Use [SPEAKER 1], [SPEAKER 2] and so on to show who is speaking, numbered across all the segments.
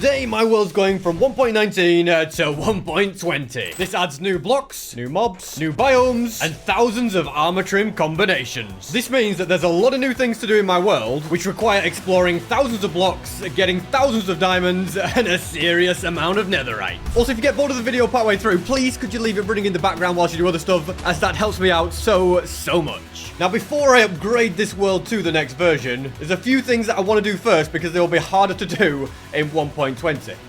[SPEAKER 1] Today, my world's going from 1.19 to 1.20. This adds new blocks, new mobs, new biomes, and thousands of armor trim combinations. This means that there's a lot of new things to do in my world, which require exploring thousands of blocks, getting thousands of diamonds, and a serious amount of netherite. Also, if you get bored of the video partway through, please could you leave it running in the background whilst you do other stuff, as that helps me out so much. Now, before I upgrade this world to the next version, there's a few things that I want to do first because they'll be harder to do in 1.20.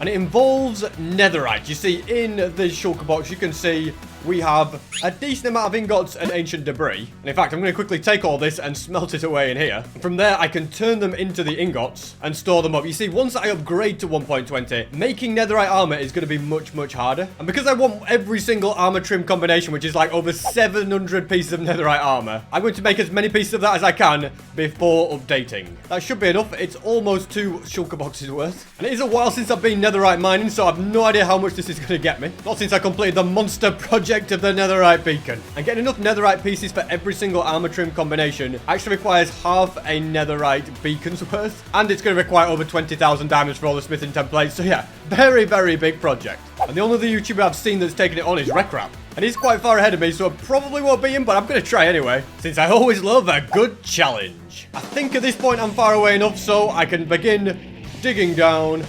[SPEAKER 1] And it involves netherite. You see, in the shulker box, you can see we have a decent amount of ingots and ancient debris. And in fact, I'm going to quickly take all this and smelt it away in here. And from there, I can turn them into the ingots and store them up. You see, once I upgrade to 1.20, making netherite armor is going to be much harder. And because I want every single armor trim combination, which is like over 700 pieces of netherite armor, I'm going to make as many pieces of that as I can before updating. That should be enough. It's almost 2 shulker boxes worth. And it is a while since I've been netherite mining, so I've no idea how much this is going to get me. Not since I completed the monster project of the netherite beacon. And getting enough netherite pieces for every single armor trim combination actually requires half a netherite beacon's worth, and it's going to require over 20,000 diamonds for all the smithing templates. So yeah, very big project. And the only other YouTuber I've seen that's taken it on is Recrap, and he's quite far ahead of me, so I probably won't beat him, but I'm going to try anyway, since I always love a good challenge. I think at this point I'm far away enough so I can begin digging down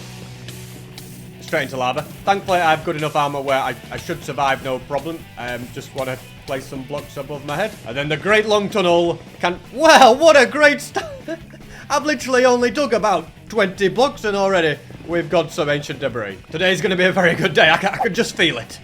[SPEAKER 1] straight into lava. Thankfully, I have good enough armor where I should survive no problem. Just want to place some blocks above my head. And then the great long tunnel can... Well, what a great start! I've literally only dug about 20 blocks and already we've got some ancient debris. Today's going to be a very good day. I can just feel it.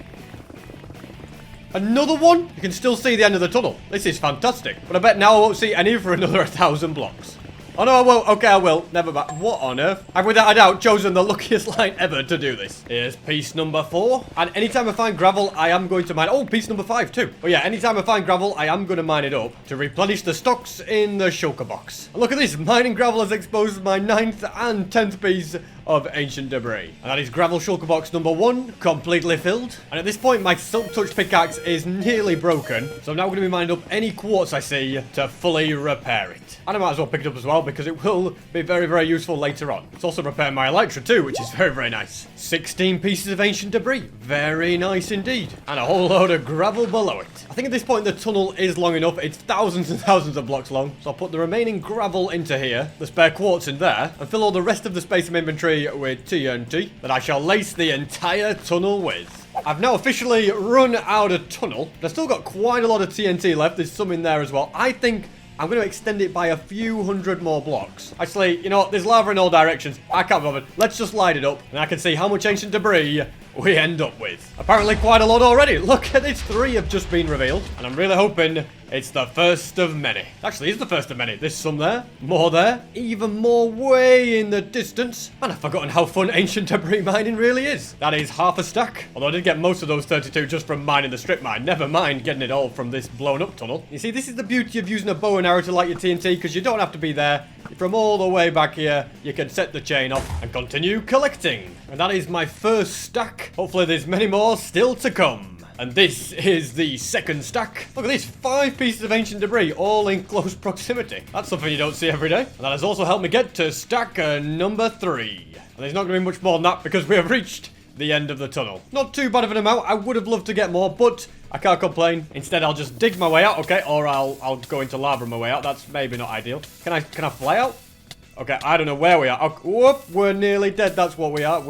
[SPEAKER 1] Another one? You can still see the end of the tunnel. This is fantastic. But I bet now I won't see any for another 1,000 blocks. Oh no, I won't. Okay, I will. Never mind. What on earth? I've without a doubt chosen the luckiest line ever to do this. Here's piece number 4. And anytime I find gravel, I am going to mine. Oh, piece number 5 too. But yeah, anytime I find gravel, I am going to mine it up to replenish the stocks in the shulker box. And look at this. Mining gravel has exposed my 9th and 10th piece of ancient debris. And that is gravel shulker box number 1, completely filled. And at this point, my silk touch pickaxe is nearly broken. So I'm now going to be mining up any quartz I see to fully repair it. And I might as well pick it up as well, because it will be very useful later on. It's also repairing my elytra too, which is very nice. 16 pieces of ancient debris. Very nice indeed. And a whole load of gravel below it. I think at this point the tunnel is long enough. It's thousands and thousands of blocks long. So I'll put the remaining gravel into here, the spare quartz in there, and fill all the rest of the space in my inventory with TNT that I shall lace the entire tunnel with. I've now officially run out of tunnel. I've still got quite a lot of TNT left. There's some in there as well. I think I'm going to extend it by a few hundred more blocks. Actually, you know what? There's lava in all directions. I can't bother. Let's just light it up, and I can see how much ancient debris we end up with. Apparently quite a lot already. Look at this, 3 have just been revealed, and I'm really hoping it's the first of many. Actually, it's the first of many. There's some there, more there, even more way in the distance. And I've forgotten how fun ancient debris mining really is. That is half a stack. Although I did get most of those 32 just from mining the strip mine. Never mind getting it all from this blown up tunnel. You see, this is the beauty of using a bow and arrow to light your TNT, because you don't have to be there. From all the way back here, you can set the chain off and continue collecting. And that is my first stack. Hopefully there's many more still to come. And this is the second stack. Look at this, 5 pieces of ancient debris, all in close proximity. That's something you don't see every day. And that has also helped me get to stack number 3. And there's not going to be much more than that because we have reached the end of the tunnel. Not too bad of an amount. I would have loved to get more, but I can't complain. Instead, I'll just dig my way out, okay? Or I'll go into lava on my way out. That's maybe not ideal. Can I fly out? Okay, I don't know where we are. Okay, whoop, we're nearly dead. That's what we are.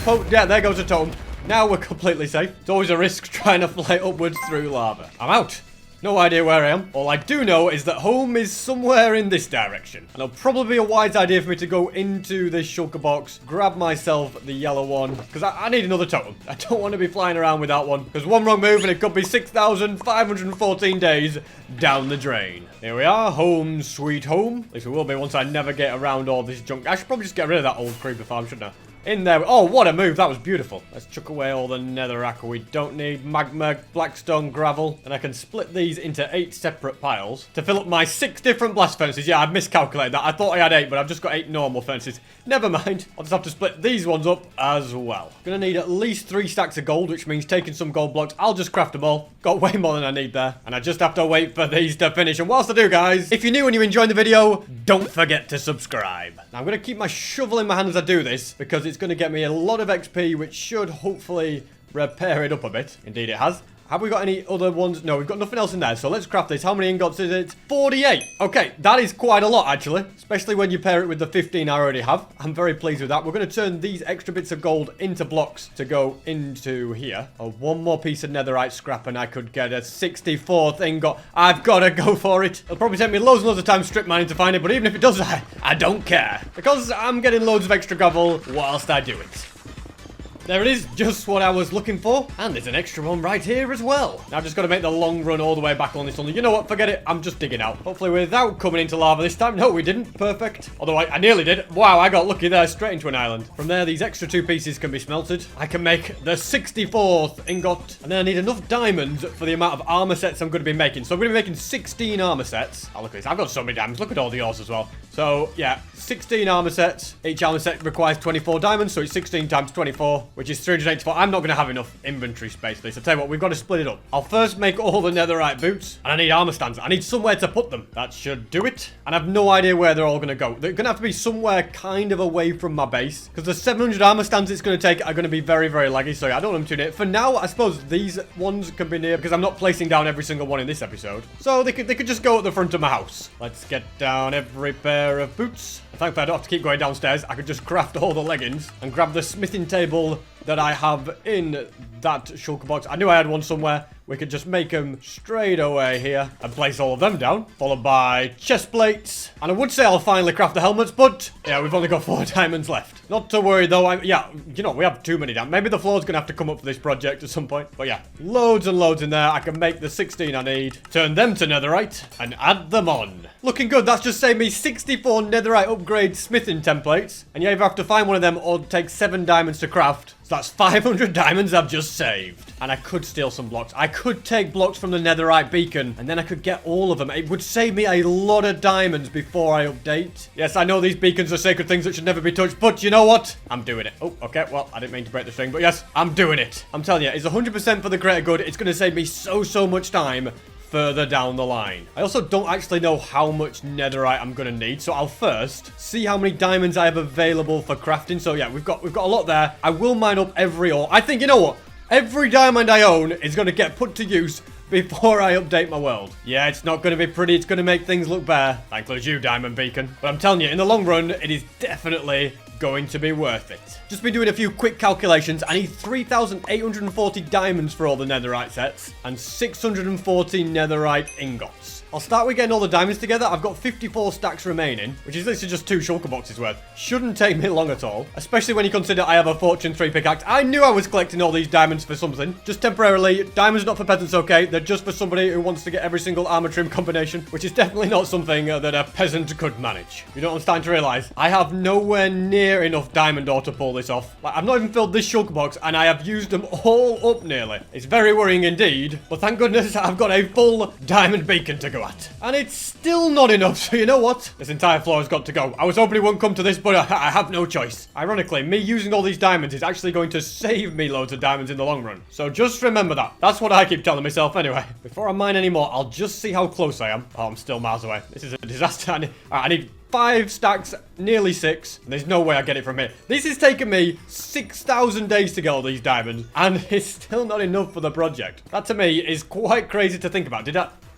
[SPEAKER 1] Oh, yeah, there goes a totem. Now we're completely safe. It's always a risk trying to fly upwards through lava. I'm out. No idea where I am. All I do know is that home is somewhere in this direction. And it'll probably be a wise idea for me to go into this shulker box, grab myself the yellow one, because I need another totem. I don't want to be flying around without one, because one wrong move and it could be 6,514 days down the drain. Here we are, home sweet home. At least it will be once I never get around all this junk. I should probably just get rid of that old creeper farm, shouldn't I? In there. Oh, what a move. That was beautiful. Let's chuck away all the netherrack we don't need. Magma, blackstone, gravel. And I can split these into 8 separate piles to fill up my 6 different blast furnaces. Yeah, I've miscalculated that. I thought I had 8, but I've just got 8 normal furnaces. Never mind. I'll just have to split these ones up as well. Gonna need at least 3 stacks of gold, which means taking some gold blocks. I'll just craft them all. Got way more than I need there. And I just have to wait for these to finish. And whilst I do, guys, if you're new and you're enjoying the video, don't forget to subscribe. Now, I'm gonna keep my shovel in my hand as I do this, because it's going to get me a lot of XP, which should hopefully repair it up a bit. Indeed it has. Have we got any other ones? No, we've got nothing else in there. So let's craft this. How many ingots is it? 48. Okay, that is quite a lot, actually. Especially when you pair it with the 15 I already have. I'm very pleased with that. We're going to turn these extra bits of gold into blocks to go into here. Oh, one more piece of netherite scrap and I could get a 64th ingot. I've got to go for it. It'll probably take me loads and loads of time strip mining to find it. But even if it does, I don't care. Because I'm getting loads of extra gravel whilst I do it. There it is, just what I was looking for. And there's an extra one right here as well. Now I've just got to make the long run all the way back on this one. You know what, forget it, I'm just digging out. Hopefully without coming into lava this time. No, we didn't, perfect. Although I nearly did. Wow, I got lucky there, straight into an island. From there, these extra 2 pieces can be smelted. I can make the 64th ingot. And then I need enough diamonds for the amount of armor sets I'm going to be making. So I'm going to be making 16 armor sets. Oh, look at this, I've got so many diamonds. Look at all the ores as well. So, yeah, 16 armor sets. Each armor set requires 24 diamonds, so it's 16 times 24, which is 384. I'm not going to have enough inventory space for this. I'll tell you what, we've got to split it up. I'll first make all the netherite boots, and I need armor stands. I need somewhere to put them. That should do it. And I have no idea where they're all going to go. They're going to have to be somewhere kind of away from my base, because the 700 armor stands it's going to take are going to be very, very laggy, so yeah, I don't want them too near. For now, I suppose these ones can be near, because I'm not placing down every single one in this episode. So they could just go at the front of my house. Let's get down every pair of boots. Thankfully, I don't have to keep going downstairs. I could just craft all the leggings and grab the smithing table that I have in that shulker box. I knew I had one somewhere. We could just make them straight away here and place all of them down, followed by chest plates. And I would say I'll finally craft the helmets, but yeah, we've only got 4 diamonds left. Not to worry though. Yeah, you know, we have too many diamonds. Maybe the floor's gonna have to come up for this project at some point. But yeah, loads and loads in there. I can make the 16 I need, turn them to netherite, and add them on. Looking good. That's just saved me 64 netherite upgrade smithing templates. And you either have to find one of them or take 7 diamonds to craft. So that's 500 diamonds I've just saved. And I could steal some blocks. I could take blocks from the netherite beacon, and then I could get all of them. It would save me a lot of diamonds before I update. Yes, I know these beacons are sacred things that should never be touched, but you know what? I'm doing it. Oh, okay, well, I didn't mean to break the string, but yes, I'm doing it. I'm telling you, it's 100% for the greater good. It's going to save me so much time further down the line. I also don't actually know how much netherite I'm gonna need, so I'll first see how many diamonds I have available for crafting. So yeah, we've got a lot there. I will mine up every ore. I think, you know what? Every diamond I own is gonna get put to use before I update my world. Yeah, it's not going to be pretty. It's going to make things look bare. That includes you, Diamond Beacon. But I'm telling you, in the long run, it is definitely going to be worth it. Just been doing a few quick calculations. I need 3,840 diamonds for all the netherite sets and 640 netherite ingots. I'll start with getting all the diamonds together. I've got 54 stacks remaining, which is literally just 2 shulker boxes worth. Shouldn't take me long at all, especially when you consider I have a Fortune 3 pickaxe. I knew I was collecting all these diamonds for something. Just temporarily. Diamonds not for peasants, okay? They're just for somebody who wants to get every single armor trim combination, which is definitely not something that a peasant could manage. You know what I'm starting to realize? I have nowhere near enough diamond ore to pull this off. Like, I've not even filled this shulker box, and I have used them all up nearly. It's very worrying indeed, but thank goodness I've got a full diamond beacon to go at. And it's still not enough, so you know what? This entire floor has got to go. I was hoping it wouldn't come to this, but I have no choice. Ironically, me using all these diamonds is actually going to save me loads of diamonds in the long run. So just remember that. That's what I keep telling myself anyway. Before I mine anymore, I'll just see how close I am. Oh, I'm still miles away. This is a disaster. I need 5 stacks, nearly 6, and there's no way I get it from here. This has taken me 6,000 days to get all these diamonds, and it's still not enough for the project. That to me is quite crazy to think about.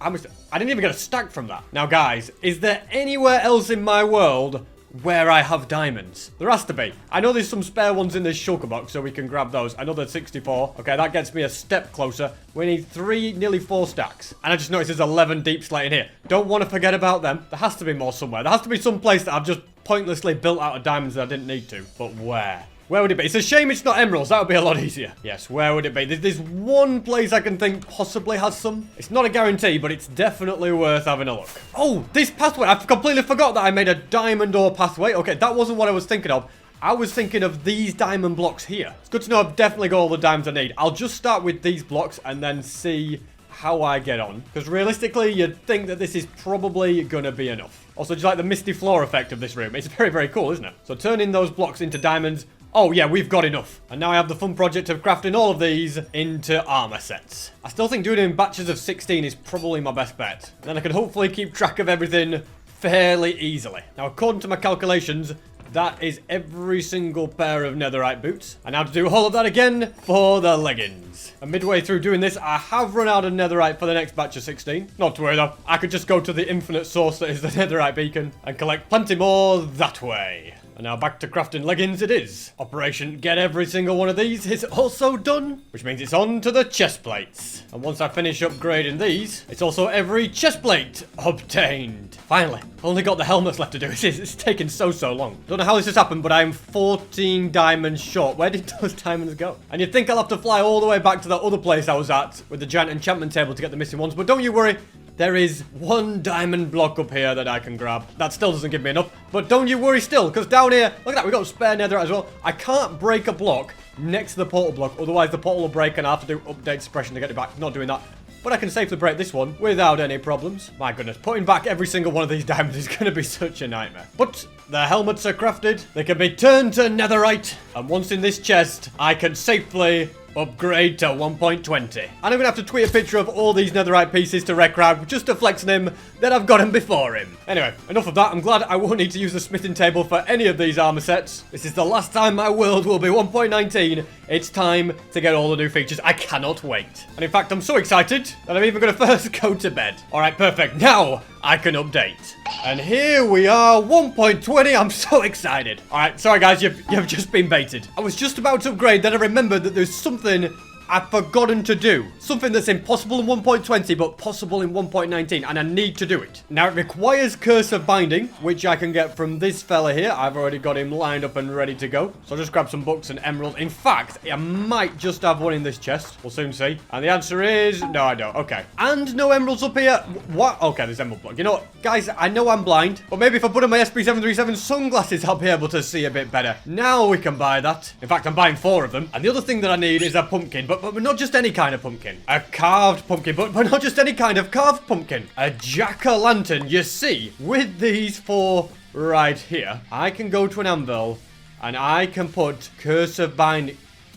[SPEAKER 1] I didn't even get a stack from that. Now guys, is there anywhere else in my world where I have diamonds? There has to be. I know there's some spare ones in this shulker box, so we can grab those. Another 64. Okay, that gets me a step closer. We need 3, nearly 4 stacks. And I just noticed there's 11 deep slate in here. Don't want to forget about them. There has to be more somewhere. There has to be some place that I've just pointlessly built out of diamonds that I didn't need to. But where? Where would it be? It's a shame it's not emeralds. That would be a lot easier. Yes, where would it be? There's one place I can think possibly has some. It's not a guarantee, but it's definitely worth having a look. Oh, this pathway. I completely forgot that I made a diamond ore pathway. Okay, that wasn't what I was thinking of. I was thinking of these diamond blocks here. It's good to know I've definitely got all the diamonds I need. I'll just start with these blocks and then see how I get on. Because realistically, you'd think that this is probably going to be enough. Also, just like the misty floor effect of this room. It's very, very cool, isn't it? So turning those blocks into diamonds. Oh yeah, we've got enough. And now I have the fun project of crafting all of these into armor sets. I still think doing it in batches of 16 is probably my best bet. Then I can hopefully keep track of everything fairly easily. Now, according to my calculations, that is every single pair of netherite boots. And now to do all of that again for the leggings. And midway through doing this, I have run out of netherite for the next batch of 16. Not to worry though, I could just go to the infinite source that is the netherite beacon and collect plenty more that way. And now back to crafting leggings it is. Operation get every single one of these is also done, which means it's on to the chest plates. And once I finish upgrading these, it's also every chest plate obtained. Finally, only got the helmets left to do. It's taken so long. Don't know how this has happened, but I'm 14 diamonds short. Where did those diamonds go? And you'd think I'll have to fly all the way back to that other place I was at with the giant enchantment table to get the missing ones, but don't you worry. There is one diamond block up here that I can grab. That still doesn't give me enough. But don't you worry still, because down here, look at that, we've got spare netherite as well. I can't break a block next to the portal block, otherwise the portal will break and I have to do update suppression to get it back. Not doing that. But I can safely break this one without any problems. My goodness, putting back every single one of these diamonds is going to be such a nightmare. But the helmets are crafted. They can be turned to netherite. And once in this chest, I can safely upgrade to 1.20. And I'm gonna have to tweet a picture of all these netherite pieces to Red Crab just to flex on him that I've got him before him. Anyway, enough of that. I'm glad I won't need to use the smithing table for any of these armor sets. This is the last time my world will be 1.19. It's time to get all the new features. I cannot wait. And in fact, I'm so excited that I'm even gonna first go to bed. All right, perfect. Now I can update. And here we are, 1.20. I'm so excited. All right, sorry guys, you've just been baited. I was just about to upgrade, then I remembered that there's something I've forgotten to do. Something that's impossible in 1.20, but possible in 1.19, and I need to do it. Now, it requires Curse of Binding, which I can get from this fella here. I've already got him lined up and ready to go. So I'll just grab some books and emeralds. In fact, I might just have one in this chest. We'll soon see. And the answer is, no, I don't. Okay. And no emeralds up here. What? Okay, there's emerald block. You know what, guys, I know I'm blind, but maybe if I put on my SP737 sunglasses, I'll be able to see a bit better. Now we can buy that. In fact, I'm buying 4 of them. And the other thing that I need is a pumpkin, but not just any kind of pumpkin. A carved pumpkin, but not just any kind of carved pumpkin. A jack-o'-lantern. You see, with these 4 right here, I can go to an anvil and I can put Curse of Binding.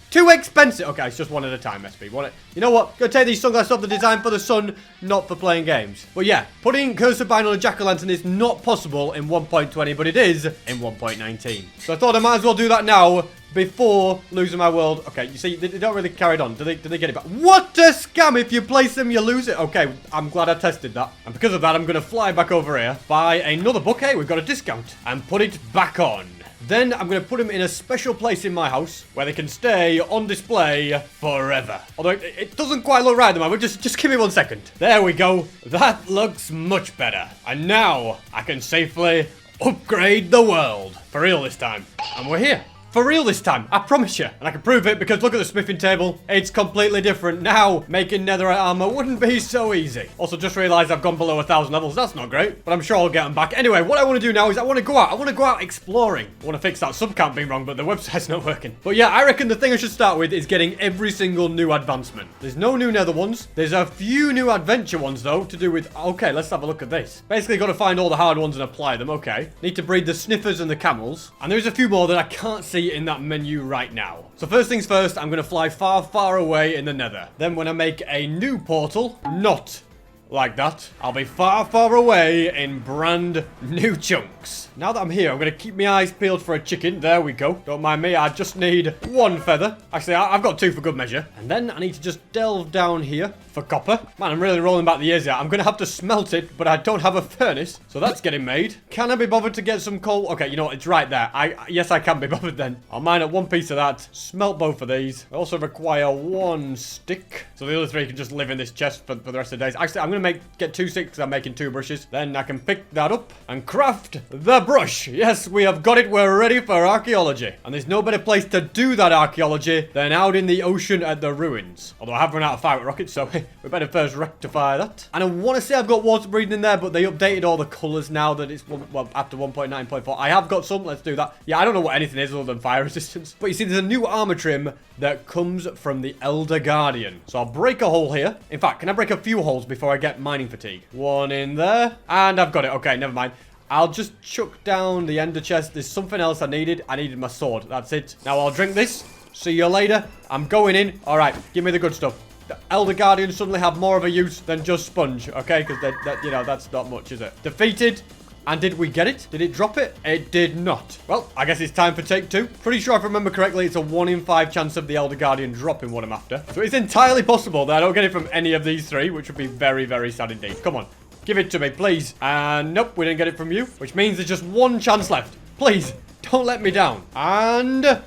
[SPEAKER 1] Too expensive. Okay, it's just one at a time, SP. You know what? Gonna take these sunglasses off. The design for the sun, not for playing games. But yeah, putting Curse of Binding on a jack-o'-lantern is not possible in 1.20, but it is in 1.19. So I thought I might as well do that now before losing my world. Okay, you see, they don't really carry it on. Do they get it back? What a scam! If you place them, you lose it. Okay, I'm glad I tested that. And because of that, I'm gonna fly back over here, buy another book. Hey, we've got a discount. And put it back on. Then I'm going to put them in a special place in my house where they can stay on display forever. Although it doesn't quite look right at the moment. Just give me 1 second. There we go. That looks much better. And now I can safely upgrade the world. For real this time. And we're here. For real this time, I promise you. And I can prove it because look at the smithing table. It's completely different. Now, making netherite armor wouldn't be so easy. Also, just realized I've gone below 1,000 levels. That's not great, but I'm sure I'll get them back. Anyway, what I want to do now is I want to go out. I want to go out exploring. I want to fix that sub count being wrong, but the website's not working. But yeah, I reckon the thing I should start with is getting every single new advancement. There's no new nether ones. There's a few new adventure ones, though, to do with... Okay, let's have a look at this. Basically, got to find all the hard ones and apply them. Okay. Need to breed the sniffers and the camels. And there's a few more that I can't see in that menu right now. So first things first, I'm going to fly far, far away in the nether. Then when I make a new portal, not like that, I'll be far, far away in brand new chunks. Now that I'm here, I'm going to keep my eyes peeled for a chicken. There we go. Don't mind me, I just need 1 feather. Actually, I've got 2 for good measure. And then I need to just delve down here for copper. Man, I'm really rolling back the years here. I'm going to have to smelt it, but I don't have a furnace. So that's getting made. Can I be bothered to get some coal? Okay, you know what? It's right there. Yes, I can be bothered then. I'll mine up 1 piece of that. Smelt both of these. I also require 1 stick. So the other 3 can just live in this chest for the rest of the days. Actually, I'm going to get 2 sticks because I'm making 2 brushes. Then I can pick that up and craft the brush. Yes, we have got it. We're ready for archaeology. And there's no better place to do that archaeology than out in the ocean at the ruins. Although I have run out of fire rockets, so we better first rectify that. And I want to say I've got water breathing in there, but they updated all the colors now that it's, well, after 1.9.4. I have got some. Let's do that. Yeah, I don't know what anything is other than fire resistance. But you see, there's a new armor trim that comes from the Elder Guardian. So I'll break a hole here. In fact, can I break a few holes before I get mining fatigue? 1 in there. And I've got it. Okay, never mind. I'll just chuck down the ender chest. There's something else I needed. I needed my sword. That's it. Now I'll drink this. See you later. I'm going in. All right, give me the good stuff. The Elder Guardians suddenly have more of a use than just sponge, okay? Because you know, that's not much, is it? Defeated. And did we get it? Did it drop it? It did not. Well, I guess it's time for take 2. Pretty sure if I remember correctly, it's a 1 in 5 chance of the Elder Guardian dropping what I'm after. So it's entirely possible that I don't get it from any of these 3, which would be very, very sad indeed. Come on. Give it to me, please. And nope, we didn't get it from you, which means there's just 1 chance left. Please, don't let me down. And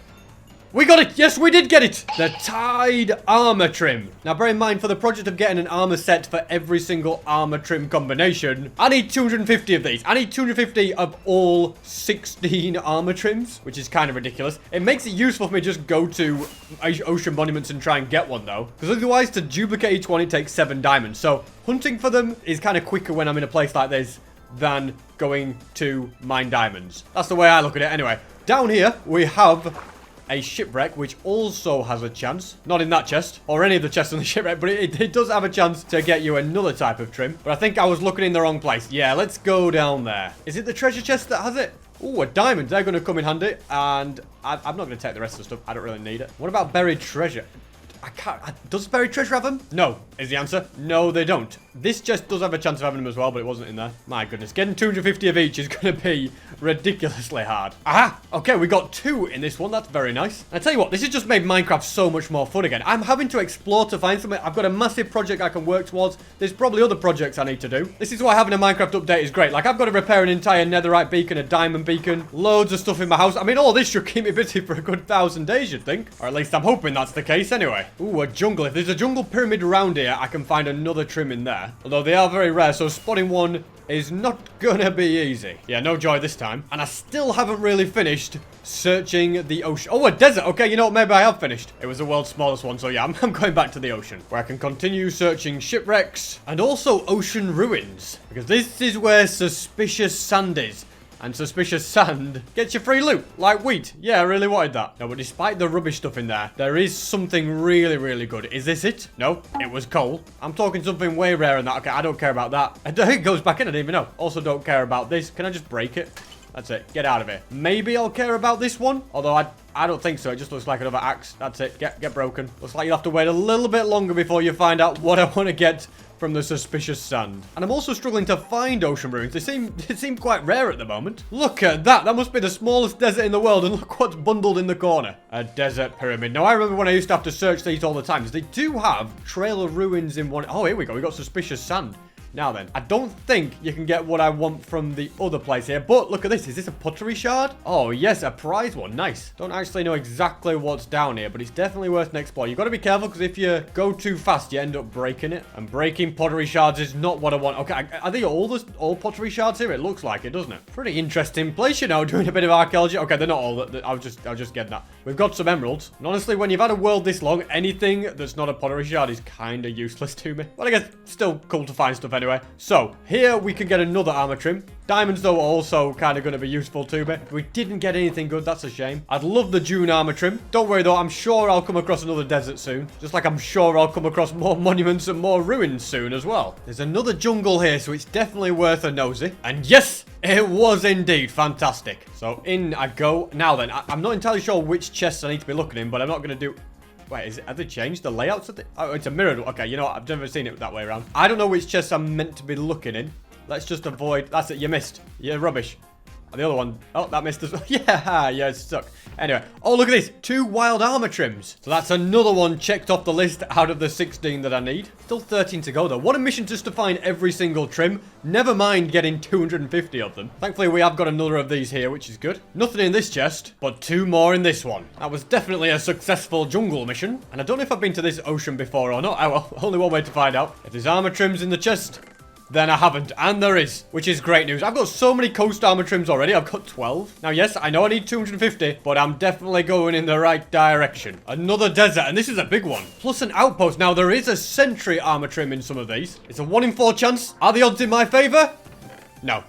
[SPEAKER 1] we got it. Yes, we did get it. The Tide Armor Trim. Now, bear in mind, for the project of getting an armor set for every single armor trim combination, I need 250 of these. I need 250 of all 16 armor trims, which is kind of ridiculous. It makes it useful for me to just go to Ocean Monuments and try and get one, though. Because otherwise, to duplicate each one, it takes 7 diamonds. So, hunting for them is kind of quicker when I'm in a place like this than going to mine diamonds. That's the way I look at it anyway. Down here, we have a shipwreck, which also has a chance. Not in that chest, or any of the chests on the shipwreck, but it does have a chance to get you another type of trim. But I think I was looking in the wrong place. Yeah, let's go down there. Is it the treasure chest that has it? Ooh, a diamond. They're going to come in handy. And I'm not going to take the rest of the stuff. I don't really need it. What about buried treasure? I can't. Does buried treasure have them? No, is the answer. No, they don't. This chest does have a chance of having them as well, but it wasn't in there. My goodness. Getting 250 of each is going to be ridiculously hard. Aha! Okay, we got 2 in this one. That's very nice. And I tell you what, this has just made Minecraft so much more fun again. I'm having to explore to find something. I've got a massive project I can work towards. There's probably other projects I need to do. This is why having a Minecraft update is great. Like, I've got to repair an entire netherite beacon, a diamond beacon, loads of stuff in my house. I mean, all this should keep me busy for a good 1,000 days, you'd think. Or at least I'm hoping that's the case anyway. Ooh, a jungle. If there's a jungle pyramid around here, I can find another trim in there. Although they are very rare, so spotting one is not gonna be easy. Yeah, no joy this time. And I still haven't really finished searching the ocean. Oh, a desert. Okay, you know what? Maybe I have finished. It was the world's smallest one, so yeah, I'm going back to the ocean, where I can continue searching shipwrecks and also ocean ruins. Because this is where suspicious sand is. And suspicious sand gets you free loot, like wheat. Yeah, I really wanted that. No, but despite the rubbish stuff in there, there is something really, really good. Is this it? No, it was coal. I'm talking something way rarer than that. Okay, I don't care about that. It goes back in, I didn't even know. Also don't care about this. Can I just break it? That's it. Get out of here. Maybe I'll care about this one. Although I don't think so. It just looks like another axe. That's it. Get broken. Looks like you'll have to wait a little bit longer before you find out what I want to get from the suspicious sand. And I'm also struggling to find ocean ruins. They seem quite rare at the moment. Look at that. That must be the smallest desert in the world. And look what's bundled in the corner. A desert pyramid. Now, I remember when I used to have to search these all the time. They do have Trail of Ruins in one. Oh, here we go. We got suspicious sand. Now then, I don't think you can get what I want from the other place here, but look at this. Is this a pottery shard? Oh, yes, a prize one. Nice. Don't actually know exactly what's down here, but it's definitely worth an explore. You've got to be careful, because if you go too fast, you end up breaking it. And breaking pottery shards is not what I want. Okay, are they all pottery shards here? It looks like it, doesn't it? Pretty interesting place, you know, doing a bit of archaeology. Okay, they're not all. I was just getting that. We've got some emeralds. And honestly, when you've had a world this long, anything that's not a pottery shard is kind of useless to me. But I guess still cool to find stuff anyway. So, here we can get another armor trim. Diamonds, though, are also kind of going to be useful to me. We didn't get anything good. That's a shame. I'd love the June armor trim. Don't worry, though. I'm sure I'll come across another desert soon. Just like I'm sure I'll come across more monuments and more ruins soon as well. There's another jungle here, so it's definitely worth a nosy. And yes, it was indeed fantastic. So, in I go. Now then, I'm not entirely sure which chests I need to be looking in, but I'm not going to do... Wait, have they changed the layouts of the... Oh, it's a mirrored... Okay, you know what? I've never seen it that way around. I don't know which chest I'm meant to be looking in. Let's just avoid... That's it, you missed. You're rubbish. And the other one... Oh, that missed as well. Yeah, it's stuck. Anyway. Oh, look at this. 2 wild armor trims. So that's another one checked off the list out of the 16 that I need. Still 13 to go, though. What a mission just to find every single trim. Never mind getting 250 of them. Thankfully, we have got another of these here, which is good. Nothing in this chest, but 2 more in this one. That was definitely a successful jungle mission. And I don't know if I've been to this ocean before or not. Oh, well, only one way to find out. If there's armor trims in the chest... Then I haven't, and there is, which is great news. I've got so many coast armor trims already. I've got 12. Now, yes, I know I need 250, but I'm definitely going in the right direction. Another desert, and this is a big one. Plus an outpost. Now, there is a sentry armor trim in some of these. It's a 1 in 4 chance. Are the odds in my favor? No.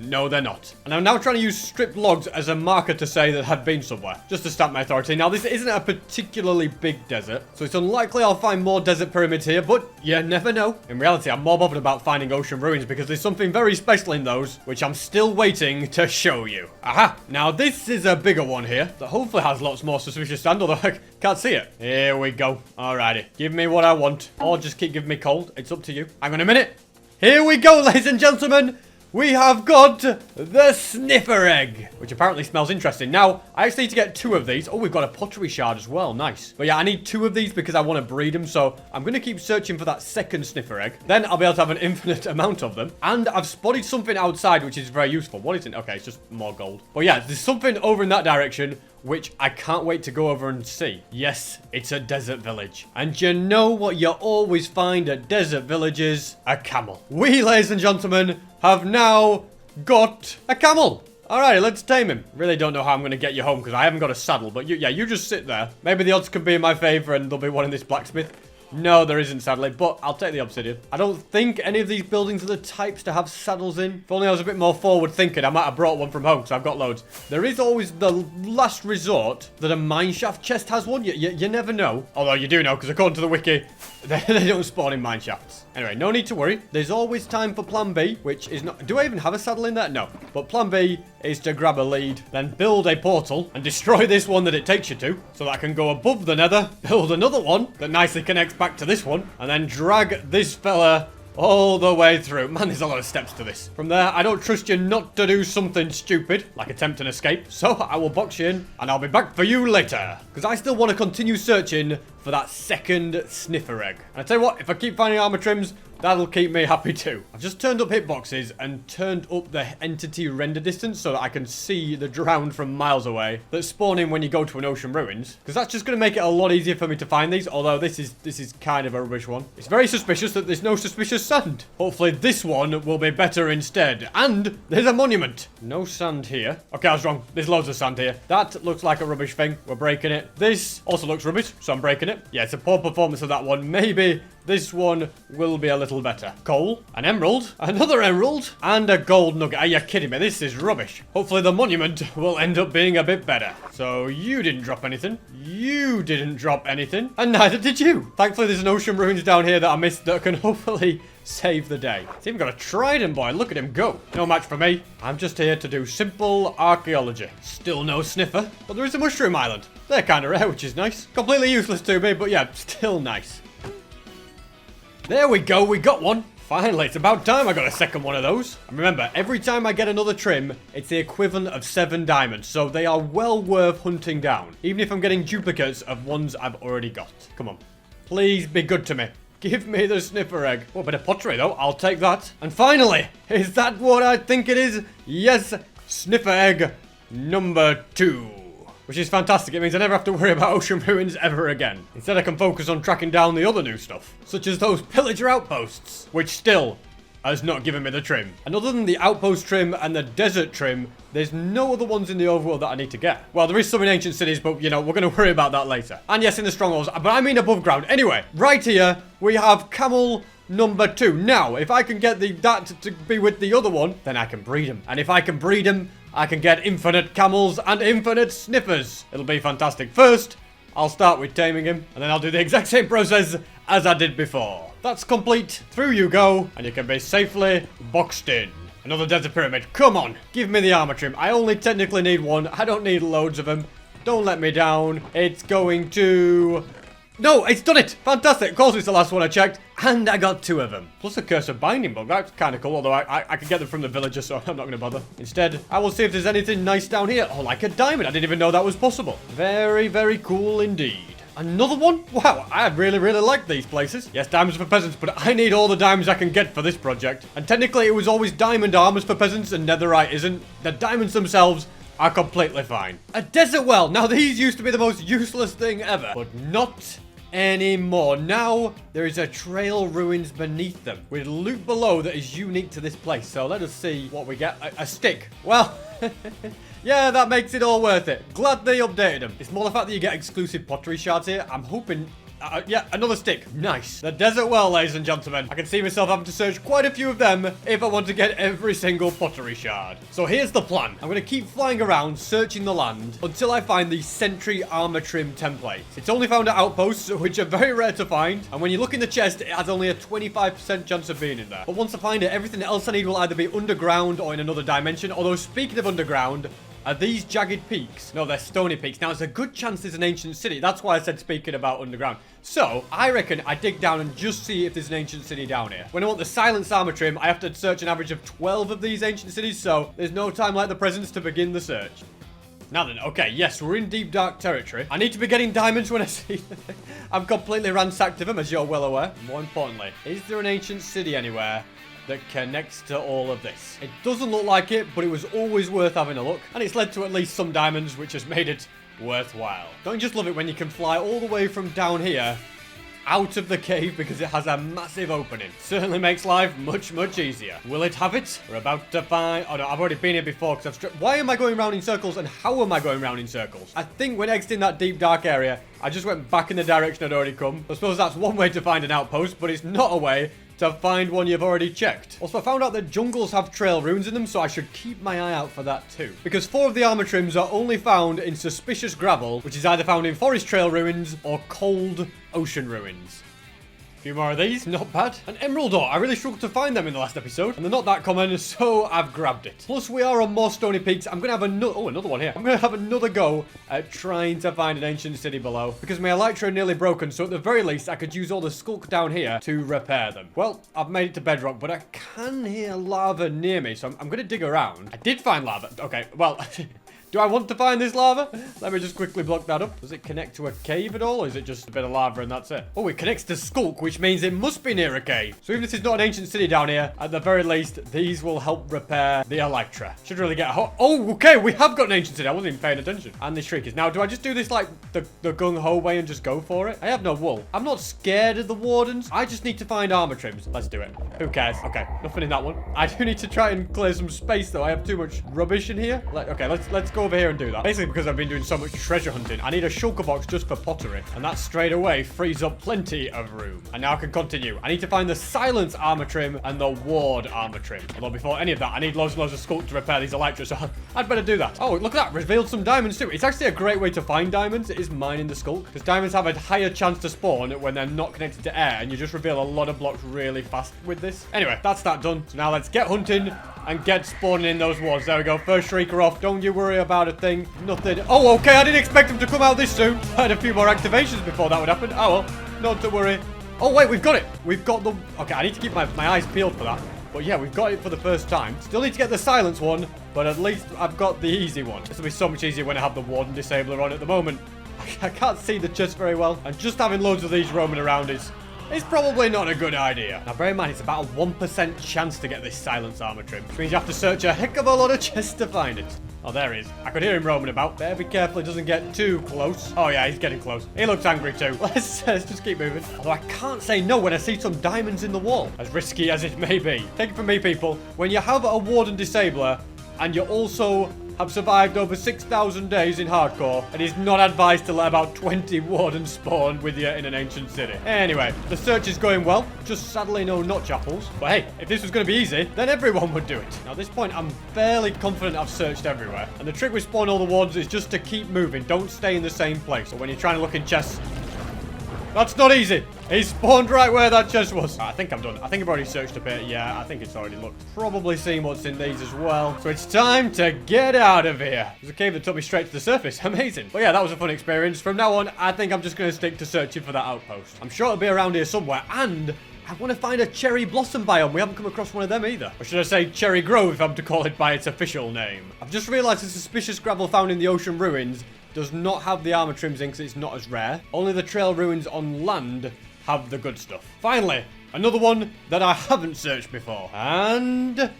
[SPEAKER 1] No, they're not. And I'm now trying to use stripped logs as a marker to say that I've been somewhere. Just to stamp my authority. Now, this isn't a particularly big desert, so it's unlikely I'll find more desert pyramids here, but you never know. In reality, I'm more bothered about finding ocean ruins because there's something very special in those, which I'm still waiting to show you. Aha! Now, this is a bigger one here that hopefully has lots more suspicious sand, although I can't see it. Here we go. Alrighty. Give me what I want, or just keep giving me cold. It's up to you. Hang on a minute. Here we go, ladies and gentlemen. we have got the sniffer egg, which apparently smells interesting. Now, I actually need to get 2 of these. Oh, we've got a pottery shard as well. Nice. But yeah, I need 2 of these because I want to breed them. So I'm going to keep searching for that second sniffer egg. Then I'll be able to have an infinite amount of them. And I've spotted something outside, which is very useful. What is it? Okay, it's just more gold. But yeah, there's something over in that direction, which I can't wait to go over and see. Yes, it's a desert village. And you know what you always find at desert villages? A camel. We, ladies and gentlemen, have now got a camel. Alright, let's tame him. Really don't know how I'm going to get you home because I haven't got a saddle. But you just sit there. Maybe the odds can be in my favor and there'll be one in this blacksmith. No, there isn't, sadly, but I'll take the obsidian. I don't think any of these buildings are the types to have saddles in. If only I was a bit more forward thinking, I might have brought one from home, because I've got loads. There is always the last resort that a mineshaft chest has one. You never know. Although you do know, because according to the wiki, they don't spawn in mineshafts. Anyway, no need to worry. There's always time for plan B, which is not... Do I even have a saddle in there? No. But plan B is to grab a lead, then build a portal, and destroy this one that it takes you to, so that I can go above the nether, build another one that nicely connects back to this one, and then drag this fella all the way through. Man, there's a lot of steps to this. From there, I don't trust you not to do something stupid, like attempt an escape, so I will box you in, and I'll be back for you later. Because I still want to continue searching for that second sniffer egg. And I tell you what, if I keep finding armor trims, that'll keep me happy too. I've just turned up hitboxes and turned up the entity render distance so that I can see the drowned from miles away that spawn in when you go to an ocean ruins. Because that's just going to make it a lot easier for me to find these, although this is kind of a rubbish one. It's very suspicious that there's no suspicious sand. Hopefully this one will be better instead. And there's a monument. No sand here. Okay, I was wrong. There's loads of sand here. That looks like a rubbish thing. We're breaking it. This also looks rubbish, so I'm breaking it. Yeah, it's a poor performance of that one. Maybe this one will be a little better. Coal, an emerald, another emerald, and a gold nugget. Are you kidding me? This is rubbish. Hopefully the monument will end up being a bit better. So you didn't drop anything. You didn't drop anything. And neither did you. Thankfully there's an ocean ruins down here that I missed that can hopefully save the day. It's even got a trident, boy. Look at him go. No match for me. I'm just here to do simple archaeology. Still no sniffer, but there is a mushroom island. They're kind of rare, which is nice. Completely useless to me, but yeah, still nice. There we go, we got one. Finally, it's about time I got a second one of those. And remember, every time I get another trim, it's the equivalent of 7 diamonds. So they are well worth hunting down. Even if I'm getting duplicates of ones I've already got. Come on. Please be good to me. Give me the sniffer egg. Oh, a bit of pottery though. I'll take that. And finally, is that what I think it is? Yes, sniffer egg number 2. Which is fantastic. It means I never have to worry about ocean ruins ever again. Instead, I can focus on tracking down the other new stuff. Such as those pillager outposts. Which still has not given me the trim. And other than the outpost trim and the desert trim, there's no other ones in the overworld that I need to get. Well, there is some in ancient cities, but, you know, we're going to worry about that later. And yes, in the strongholds, but I mean above ground. Anyway, right here, we have camel number 2. Now, if I can get that to be with the other one, then I can breed him. And if I can breed him, I can get infinite camels and infinite sniffers. It'll be fantastic. First, I'll start with taming him, and then I'll do the exact same process as I did before. That's complete. Through you go, and you can be safely boxed in. Another desert pyramid. Come on, give me the armor trim. I only technically need one. I don't need loads of them. Don't let me down. It's going to... No, it's done it! Fantastic! Of course it's the last one I checked. And I got 2 of them. Plus a curse of binding book. That's kind of cool, although I could get them from the villager, so I'm not going to bother. Instead, I will see if there's anything nice down here. Oh, like a diamond. I didn't even know that was possible. Very, very cool indeed. Another one? Wow, I really, really like these places. Yes, diamonds for peasants, but I need all the diamonds I can get for this project. And technically, it was always diamond armors for peasants and netherite isn't. The diamonds themselves are completely fine. A desert well. Now, these used to be the most useless thing ever, but not anymore. Now there is a trail ruins beneath them with loot below that is unique to this place. So let us see what we get. A stick. Well, yeah, that makes it all worth it. Glad they updated them. It's more the fact that you get exclusive pottery shards here. I'm hoping... yeah, another stick. Nice. The desert well, ladies and gentlemen. I can see myself having to search quite a few of them if I want to get every single pottery shard. So here's the plan. I'm going to keep flying around, searching the land until I find the sentry armor trim template. It's only found at outposts, which are very rare to find. And when you look in the chest, it has only a 25% chance of being in there. But once I find it, everything else I need will either be underground or in another dimension. Although, speaking of underground, Are these jagged peaks? No, they're stony peaks. Now, there's a good chance there's an ancient city. That's why I said speaking about underground. So, I reckon I dig down and just see if there's an ancient city down here. When I want the silence armor trim, I have to search an average of 12 of these ancient cities, so there's no time like the present to begin the search. Now then, okay, yes, we're in deep dark territory. I need to be getting diamonds when I see them. I'm completely ransacked of them, as you're well aware. More importantly, is there an ancient city anywhere that connects to all of this? It doesn't look like it, but it was always worth having a look. And it's led to at least some diamonds, which has made it worthwhile. Don't you just love it when you can fly all the way from down here out of the cave because it has a massive opening? Certainly makes life much, much easier. Will it have it? We're about to find... Oh no, I've already been here before because why am I going around in circles and how am I going around in circles? I think when exiting that deep dark area, I just went back in the direction I'd already come. I suppose that's one way to find an outpost, but it's not a way to find one you've already checked. Also, I found out that jungles have trail runes in them, so I should keep my eye out for that too. Because 4 of the armor trims are only found in suspicious gravel, which is either found in forest trail ruins or cold ocean ruins. A few more of these, not bad. An emerald ore, I really struggled to find them in the last episode, and they're not that common, so I've grabbed it. Plus, we are on more stony peaks. I'm gonna have another one here. I'm gonna have another go at trying to find an ancient city below, because my elytra are nearly broken, so at the very least, I could use all the skulk down here to repair them. Well, I've made it to bedrock, but I can hear lava near me, so I'm gonna dig around. I did find lava. Okay, well... Do I want to find this lava? Let me just quickly block that up. Does it connect to a cave at all? Or is it just a bit of lava and that's it? Oh, it connects to Skulk, which means it must be near a cave. So even if this is not an ancient city down here, at the very least, these will help repair the elytra. Should really get a oh, okay, we have got an ancient city. I wasn't even paying attention. And the shriekers. Now, do I just do this like the gung-ho way and just go for it? I have no wool. I'm not scared of the wardens. I just need to find armor trims. Let's do it. Who cares? Okay, nothing in that one. I do need to try and clear some space, though. I have too much rubbish in here. Okay, let's go over here and do that. Basically, because I've been doing so much treasure hunting, I need a shulker box just for pottery. And that straight away frees up plenty of room. And now I can continue. I need to find the silence armor trim and the ward armor trim. Although before any of that, I need loads and loads of skulk to repair these elytras, so I'd better do that. Oh, look at that. Revealed some diamonds too. It's actually a great way to find diamonds. It is mining the skulk. Because diamonds have a higher chance to spawn when they're not connected to air. And you just reveal a lot of blocks really fast with this. Anyway, that's that done. So now let's get hunting and get spawning in those wards. There we go. First shrieker off. Don't you worry about a thing. Nothing. Oh, okay. I didn't expect him to come out this soon. I had a few more activations before that would happen. Oh, well. Not to worry. Oh, wait. We've got it. We've got the... Okay, I need to keep my eyes peeled for that. But yeah, we've got it for the first time. Still need to get the silence one, but at least I've got the easy one. This will be so much easier when I have the warden disabler on at the moment. I can't see the chest very well. And just having loads of these roaming around is probably not a good idea. Now, bear in mind, it's about a 1% chance to get this silence armor trim, which means you have to search a heck of a lot of chests to find it. Oh, there he is. I could hear him roaming about. Better be careful he doesn't get too close. Oh, yeah, he's getting close. He looks angry, too. Let's just keep moving. Although I can't say no when I see some diamonds in the wall, as risky as it may be. Take it from me, people. When you have a warden disabler, and you also have survived over 6,000 days in hardcore, it is not advised to let about 20 wardens spawn with you in an ancient city. Anyway, the search is going well, just sadly no notch apples. But hey, if this was going to be easy, then everyone would do it. Now at this point, I'm fairly confident I've searched everywhere. And the trick with spawning all the wardens is just to keep moving. Don't stay in the same place. So when you're trying to look in chests, that's not easy. He spawned right where that chest was. I think I'm done. I think I've already searched a bit. Yeah, I think it's already looked. Probably seen what's in these as well. So it's time to get out of here. There's a cave that took me straight to the surface. Amazing. But yeah, that was a fun experience. From now on, I think I'm just going to stick to searching for that outpost. I'm sure it'll be around here somewhere. And I want to find a cherry blossom biome. We haven't come across one of them either. Or should I say cherry grove if I'm to call it by its official name. I've just realized the suspicious gravel found in the ocean ruins does not have the armor trims in because it's not as rare. Only the trail ruins on land have the good stuff. Finally, another one that I haven't searched before. And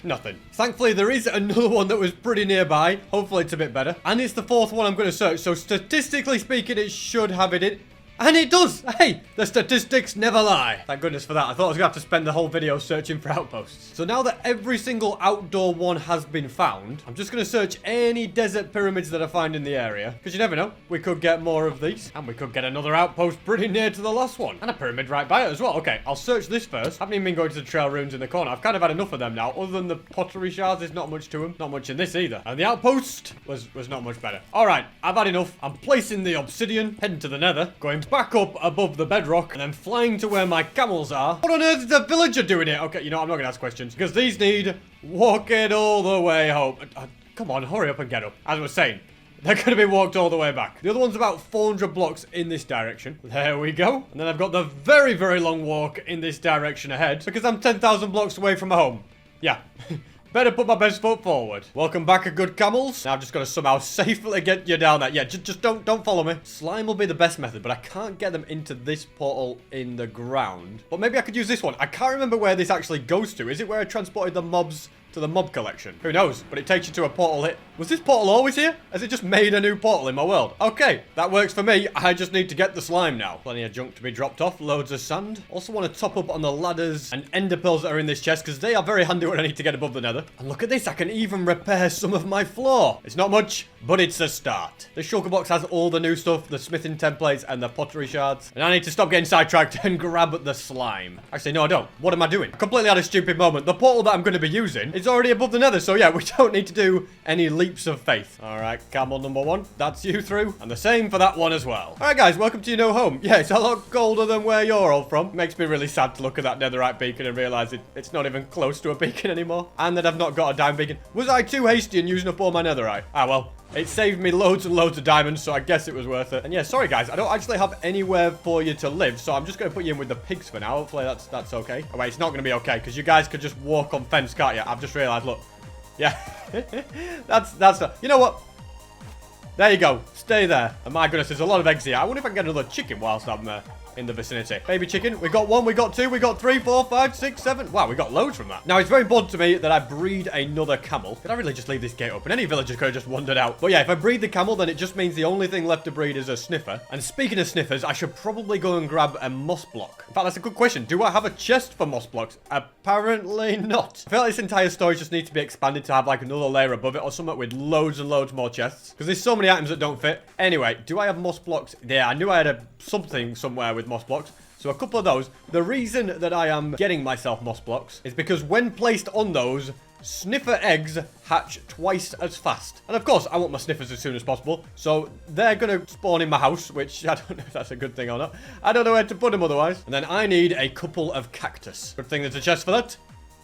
[SPEAKER 1] nothing. Thankfully, there is another one that was pretty nearby. Hopefully, it's a bit better. And it's the 4th one I'm going to search. So statistically speaking, it should have it in. And it does! Hey, the statistics never lie. Thank goodness for that. I thought I was going to have to spend the whole video searching for outposts. So now that every single outdoor one has been found, I'm just going to search any desert pyramids that I find in the area. Because you never know, we could get more of these. And we could get another outpost pretty near to the last one. And a pyramid right by it as well. Okay, I'll search this first. I haven't even been going to the trail ruins in the corner. I've kind of had enough of them now. Other than the pottery shards, there's not much to them. Not much in this either. And the outpost was not much better. Alright, I've had enough. I'm placing the obsidian, heading to the nether, going back up above the bedrock, and then flying to where my camels are. What on earth is the villager doing here? Okay, you know, I'm not gonna ask questions, because these need walking all the way home. Come on, hurry up and get up. As I was saying, they're going to be walked all the way back. The other one's about 400 blocks in this direction. There we go. And then I've got the very, very long walk in this direction ahead because I'm 10,000 blocks away from home. Yeah. Better put my best foot forward. Welcome back, a good camels. Now I've just got to somehow safely get you down there. Yeah, just don't follow me. Slime will be the best method, but I can't get them into this portal in the ground. But maybe I could use this one. I can't remember where this actually goes to. Is it where I transported the mobs to the mob collection? Who knows? But it takes you to a portal here. Was this portal always here? Has it just made a new portal in my world? Okay, that works for me. I just need to get the slime now. Plenty of junk to be dropped off. Loads of sand. Also want to top up on the ladders and ender pearls that are in this chest because they are very handy when I need to get above the nether. And look at this. I can even repair some of my floor. It's not much, but it's a start. The shulker box has all the new stuff, the smithing templates and the pottery shards. And I need to stop getting sidetracked and grab the slime. Actually, no, I don't. What am I doing? I completely had a stupid moment. The portal that I'm going to be using is already above the nether, so yeah, we don't need to do any leaps of faith. All right, camel number one, that's you through, and the same for that one as well. All right, guys, welcome to your new home. Yeah, it's a lot colder than where you're all from. Makes me really sad to look at that netherite beacon and realize it's not even close to a beacon anymore, and that I've not got a diamond beacon. Was I too hasty in using up all my netherite? Ah, well. It saved me loads and loads of diamonds, so I guess it was worth it. And yeah, sorry guys, I don't actually have anywhere for you to live, so I'm just going to put you in with the pigs for now. Hopefully that's okay. Oh wait, it's not going to be okay, because you guys could just walk on fence, can't you? I've just realized, look. Yeah. that's you know what? There you go. Stay there. And my goodness, there's a lot of eggs here. I wonder if I can get another chicken whilst I'm in the vicinity. Baby chicken. We got 1, we got 2, we got 3, 4, 5, 6, 7. Wow, we got loads from that. Now, it's very important to me that I breed another camel. Could I really just leave this gate open? Any villager could have just wandered out. But yeah, if I breed the camel, then it just means the only thing left to breed is a sniffer. And speaking of sniffers, I should probably go and grab a moss block. In fact, that's a good question. Do I have a chest for moss blocks? Apparently not. I feel like this entire storage just needs to be expanded to have like another layer above it or something with loads and loads more chests. Because there's so many items that don't fit. Anyway, do I have moss blocks? Yeah, I knew I had something somewhere with moss blocks. So a couple of those. The reason that I am getting myself moss blocks is because when placed on those, sniffer eggs hatch twice as fast. And of course, I want my sniffers as soon as possible. So they're going to spawn in my house, which I don't know if that's a good thing or not. I don't know where to put them otherwise. And then I need a couple of cactus. Good thing there's a chest for that.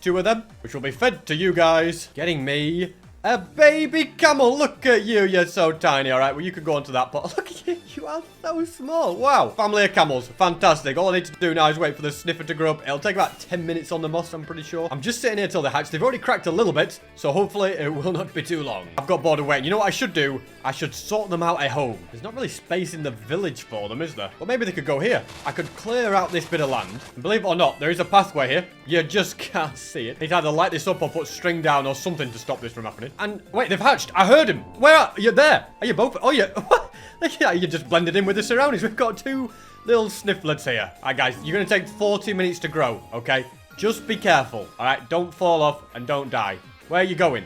[SPEAKER 1] 2 of them, which will be fed to you guys. Getting me a baby camel. Look at you. You're so tiny. All right. Well, you could go onto that pot. Look at you. You are so small. Wow. Family of camels. Fantastic. All I need to do now is wait for the sniffer to grow up. It'll take about 10 minutes on the moss, I'm pretty sure. I'm just sitting here till they hatch. They've already cracked a little bit, so hopefully it will not be too long. I've got bored of waiting. You know what I should do? I should sort them out a home. There's not really space in the village for them, is there? But maybe they could go here. I could clear out this bit of land. And believe it or not, there is a pathway here. You just can't see it. Need to either light this up or put string down or something to stop this from happening. And wait, they've hatched. I heard him. Where are you? There. Are you both? Oh, yeah. Yeah, you just blended in with the surroundings. We've got 2 little snifflets here. All right, guys, you're going to take 40 minutes to grow, okay? Just be careful, all right? Don't fall off and don't die. Where are you going?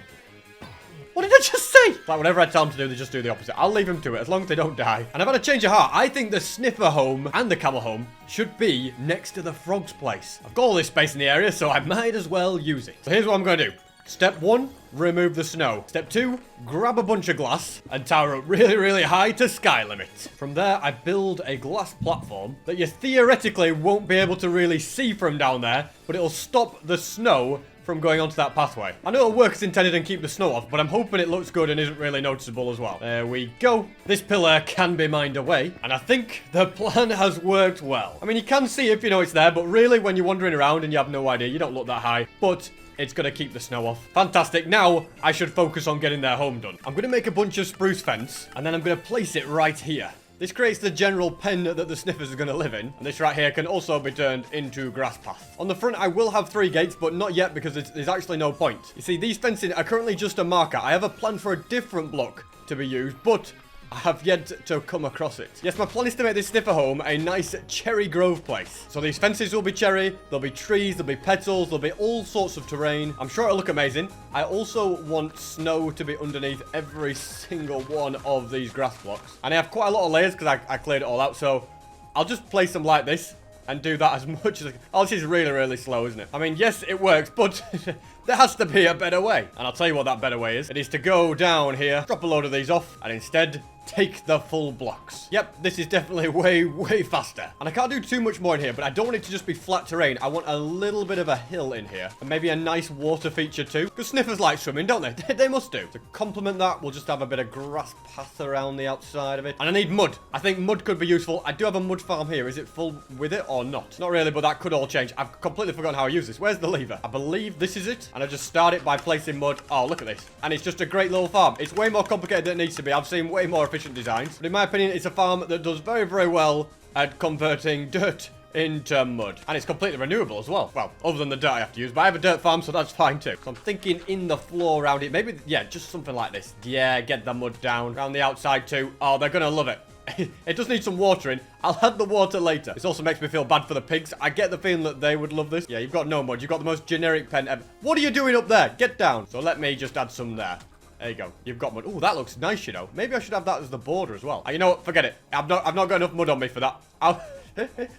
[SPEAKER 1] What did I just say? Like, whatever I tell them to do, they just do the opposite. I'll leave them to it as long as they don't die. And I've had a change of heart. I think the sniffer home and the camel home should be next to the frog's place. I've got all this space in the area, so I might as well use it. So here's what I'm going to do. Step 1, remove the snow. Step 2, grab a bunch of glass and tower up really, really high to sky limit. From there, I build a glass platform that you theoretically won't be able to really see from down there, but it'll stop the snow from going onto that pathway. I know it'll work as intended and keep the snow off, but I'm hoping it looks good and isn't really noticeable as well. There we go. This pillar can be mined away, and I think the plan has worked well. I mean, you can see if you know it's there, but really when you're wandering around and you have no idea, you don't look that high. But it's going to keep the snow off. Fantastic. Now, I should focus on getting their home done. I'm going to make a bunch of spruce fence, and then I'm going to place it right here. This creates the general pen that the sniffers are going to live in. And this right here can also be turned into grass path. On the front, I will have 3 gates, but not yet because there's actually no point. You see, these fencing are currently just a marker. I have a plan for a different block to be used, but I have yet to come across it. Yes, my plan is to make this sniffer home a nice cherry grove place. So these fences will be cherry, there'll be trees, there'll be petals, there'll be all sorts of terrain. I'm sure it'll look amazing. I also want snow to be underneath every single one of these grass blocks. And I have quite a lot of layers because I cleared it all out. So I'll just place them like this and do that as much as I can. Oh, this is really, really slow, isn't it? I mean, yes, it works, but there has to be a better way. And I'll tell you what that better way is. It is to go down here, drop a load of these off, and instead take the full blocks. Yep, this is definitely way faster. And I can't do too much more in here, but I don't want it to just be flat terrain. I want a little bit of a hill in here. And maybe a nice water feature too. Because sniffers like swimming, don't they? They must do. To complement that, we'll just have a bit of grass path around the outside of it. And I need mud. I think mud could be useful. I do have a mud farm here. Is it full with it or not? Not really, but that could all change. I've completely forgotten how I use this. Where's the lever? I believe this is it. And I just start it by placing mud. Oh, look at this. And it's just a great little farm. It's way more complicated than it needs to be. I've seen way more efficient designs. But in my opinion, it's a farm that does very well at converting dirt into mud. And it's completely renewable as well. Well, other than the dirt I have to use. But I have a dirt farm, so that's fine too. So I'm thinking in the floor around it. Maybe, yeah, just something like this. Yeah, get the mud down. Around the outside too. Oh, they're going to love it. It does need some watering. I'll add the water later. This also makes me feel bad for the pigs. I get the feeling that they would love this. Yeah, you've got no mud. You've got the most generic pen ever. What are you doing up there? Get down. So let me just add some there. There you go. You've got mud. Oh, that looks nice, you know. Maybe I should have that as the border as well. You know what? Forget it. I've not got enough mud on me for that.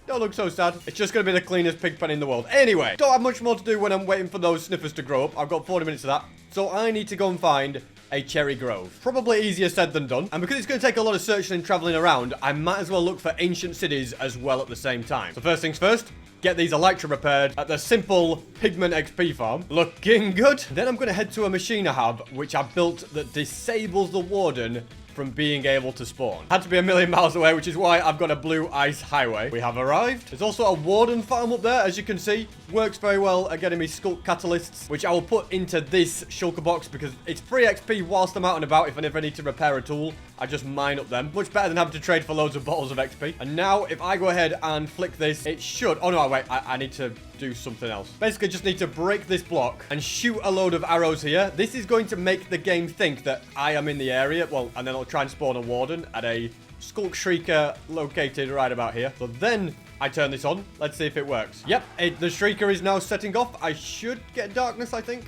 [SPEAKER 1] Don't look so sad. It's just going to be the cleanest pig pen in the world. Anyway, don't have much more to do when I'm waiting for those sniffers to grow up. I've got 40 minutes of that. So I need to go and find a cherry grove. Probably easier said than done. And because it's going to take a lot of searching and traveling around, I might as well look for ancient cities as well at the same time. So first things first, get these elytra repaired at the simple pigment XP farm. Looking good. Then I'm going to head to a machine I have, which I built that disables the warden from being able to spawn. Had to be a million miles away, which is why I've got a blue ice highway. We have arrived. There's also a warden farm up there, as you can see. Works very well at getting me sculk catalysts, which I will put into this shulker box because it's free XP whilst I'm out and about. If I never need to repair a tool, I just mine up them. Much better than having to trade for loads of bottles of XP. And now, if I go ahead and flick this, it should... Oh, no, wait. I need to do something else. Basically, just need to break this block and shoot a load of arrows here. This is going to make the game think that I am in the area. Well, and then I'll try and spawn a warden at a skulk shrieker located right about here. So then I turn this on. Let's see if it works. Yep, the shrieker is now setting off. I should get darkness, I think.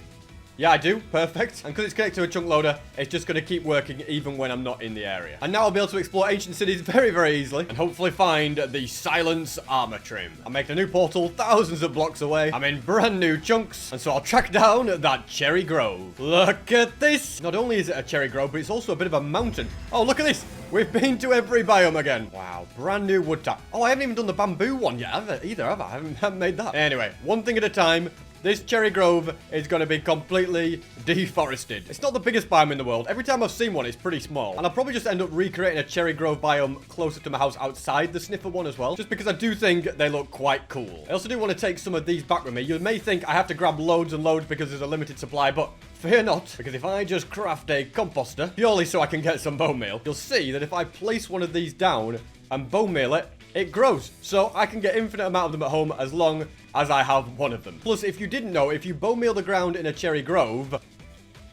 [SPEAKER 1] Yeah, I do. Perfect. And because it's connected to a chunk loader, it's just going to keep working even when I'm not in the area. And now I'll be able to explore ancient cities very easily and hopefully find the Silence Armor Trim. I'm making a new portal thousands of blocks away. I'm in brand new chunks. And so I'll track down that cherry grove. Look at this. Not only is it a cherry grove, but it's also a bit of a mountain. Oh, look at this. We've been to every biome again. Wow, brand new wood tap. Oh, I haven't even done the bamboo one yet either, have I? I haven't made that. Anyway, one thing at a time. This cherry grove is going to be completely deforested. It's not the biggest biome in the world. Every time I've seen one, it's pretty small. And I'll probably just end up recreating a cherry grove biome closer to my house outside the sniffer one as well. Just because I do think they look quite cool. I also do want to take some of these back with me. You may think I have to grab loads and loads because there's a limited supply, but fear not. Because if I just craft a composter, purely so I can get some bone meal, you'll see that if I place one of these down and bone meal it, it grows. So I can get infinite amount of them at home as long as I have one of them. Plus, if you didn't know, if you bone meal the ground in a cherry grove,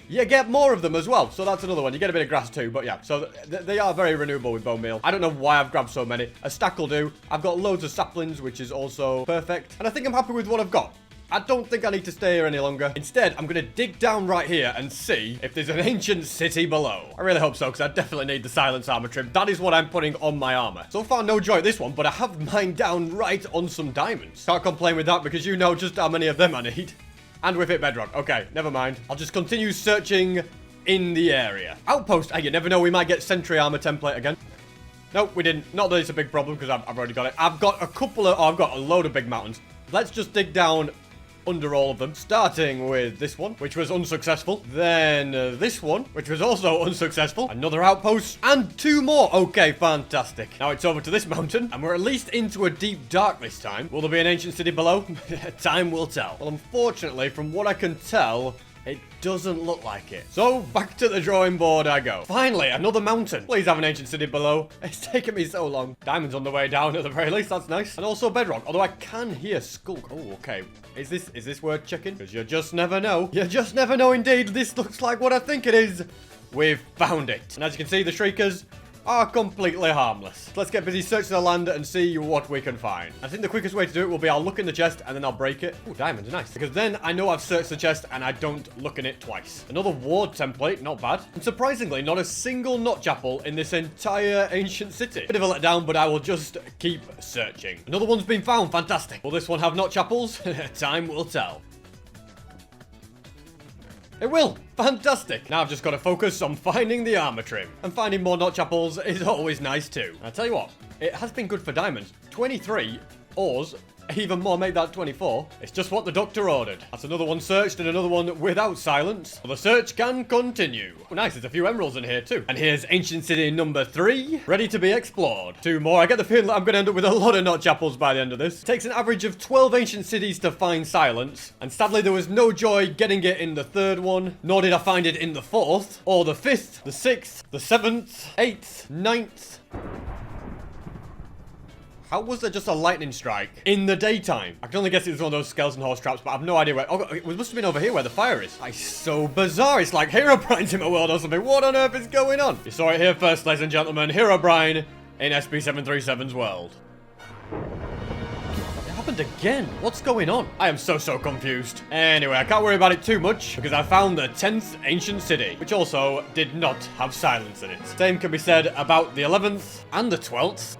[SPEAKER 1] you get more of them as well. So that's another one. You get a bit of grass too, but yeah. So they are very renewable with bone meal. I don't know why I've grabbed so many. A stack will do. I've got loads of saplings, which is also perfect. And I think I'm happy with what I've got. I don't think I need to stay here any longer. Instead, I'm going to dig down right here and see if there's an ancient city below. I really hope so, because I definitely need the Silence Armor Trim. That is what I'm putting on my armor. So far, no joy at this one, but I have mine down right on some diamonds. Can't complain with that, because you know just how many of them I need. And with it, bedrock. Okay, never mind. I'll just continue searching in the area. Outpost. Hey, you never know, we might get sentry armor template again. Nope, we didn't. Not that it's a big problem, because I've already got it. I've got a couple of... Oh, I've got a load of big mountains. Let's just dig down under all of them, starting with this one, which was unsuccessful. Then this one, which was also unsuccessful. Another outpost, and two more. Okay, fantastic. Now it's over to this mountain, and we're at least into a deep dark this time. Will there be an ancient city below? Time will tell. Well, unfortunately, from what I can tell, it doesn't look like it. So, back to the drawing board I go. Finally, another mountain. Please have an ancient city below. It's taken me so long. Diamonds on the way down at the very least. That's nice. And also bedrock. Although I can hear skulk. Oh, okay. Is this worth checking? Because you just never know. You just never know indeed. This looks like what I think it is. We've found it. And as you can see, the shriekers are completely harmless. Let's get busy searching the land and see what we can find. I think the quickest way to do it will be I'll look in the chest and then I'll break it. Oh, diamonds, nice. Because then I know I've searched the chest and I don't look in it twice. Another ward template, not bad. And surprisingly, not a single notch apple in this entire ancient city. Bit of a letdown, but I will just keep searching. Another one's been found, fantastic. Will this one have notch apples? Time will tell. It will. Fantastic. Now I've just got to focus on finding the armor trim. And finding more notch apples is always nice too. I'll tell you what, it has been good for diamonds. 23 ores. Even more, make that 24. It's just what the doctor ordered. That's another one searched and another one without silence. So the search can continue. Oh, nice. There's a few emeralds in here too. And here's ancient city number 3, ready to be explored. 2 more. I get the feeling that I'm going to end up with a lot of notch apples by the end of this. It takes an average of 12 ancient cities to find silence. And sadly, there was no joy getting it in the 3rd one. Nor did I find it in the 4th, or the 5th, the 6th, the 7th, 8th, 9th. How was there just a lightning strike in the daytime? I can only guess it was one of those skeleton horse traps, but I have no idea where. Oh, it must have been over here where the fire is. It's so bizarre. It's like Herobrine's in my world or something. What on earth is going on? You saw it here first, ladies and gentlemen. Herobrine in SB737's world. It happened again. What's going on? I am so confused. Anyway, I can't worry about it too much because I found the 10th ancient city, which also did not have silence in it. Same can be said about the 11th and the 12th.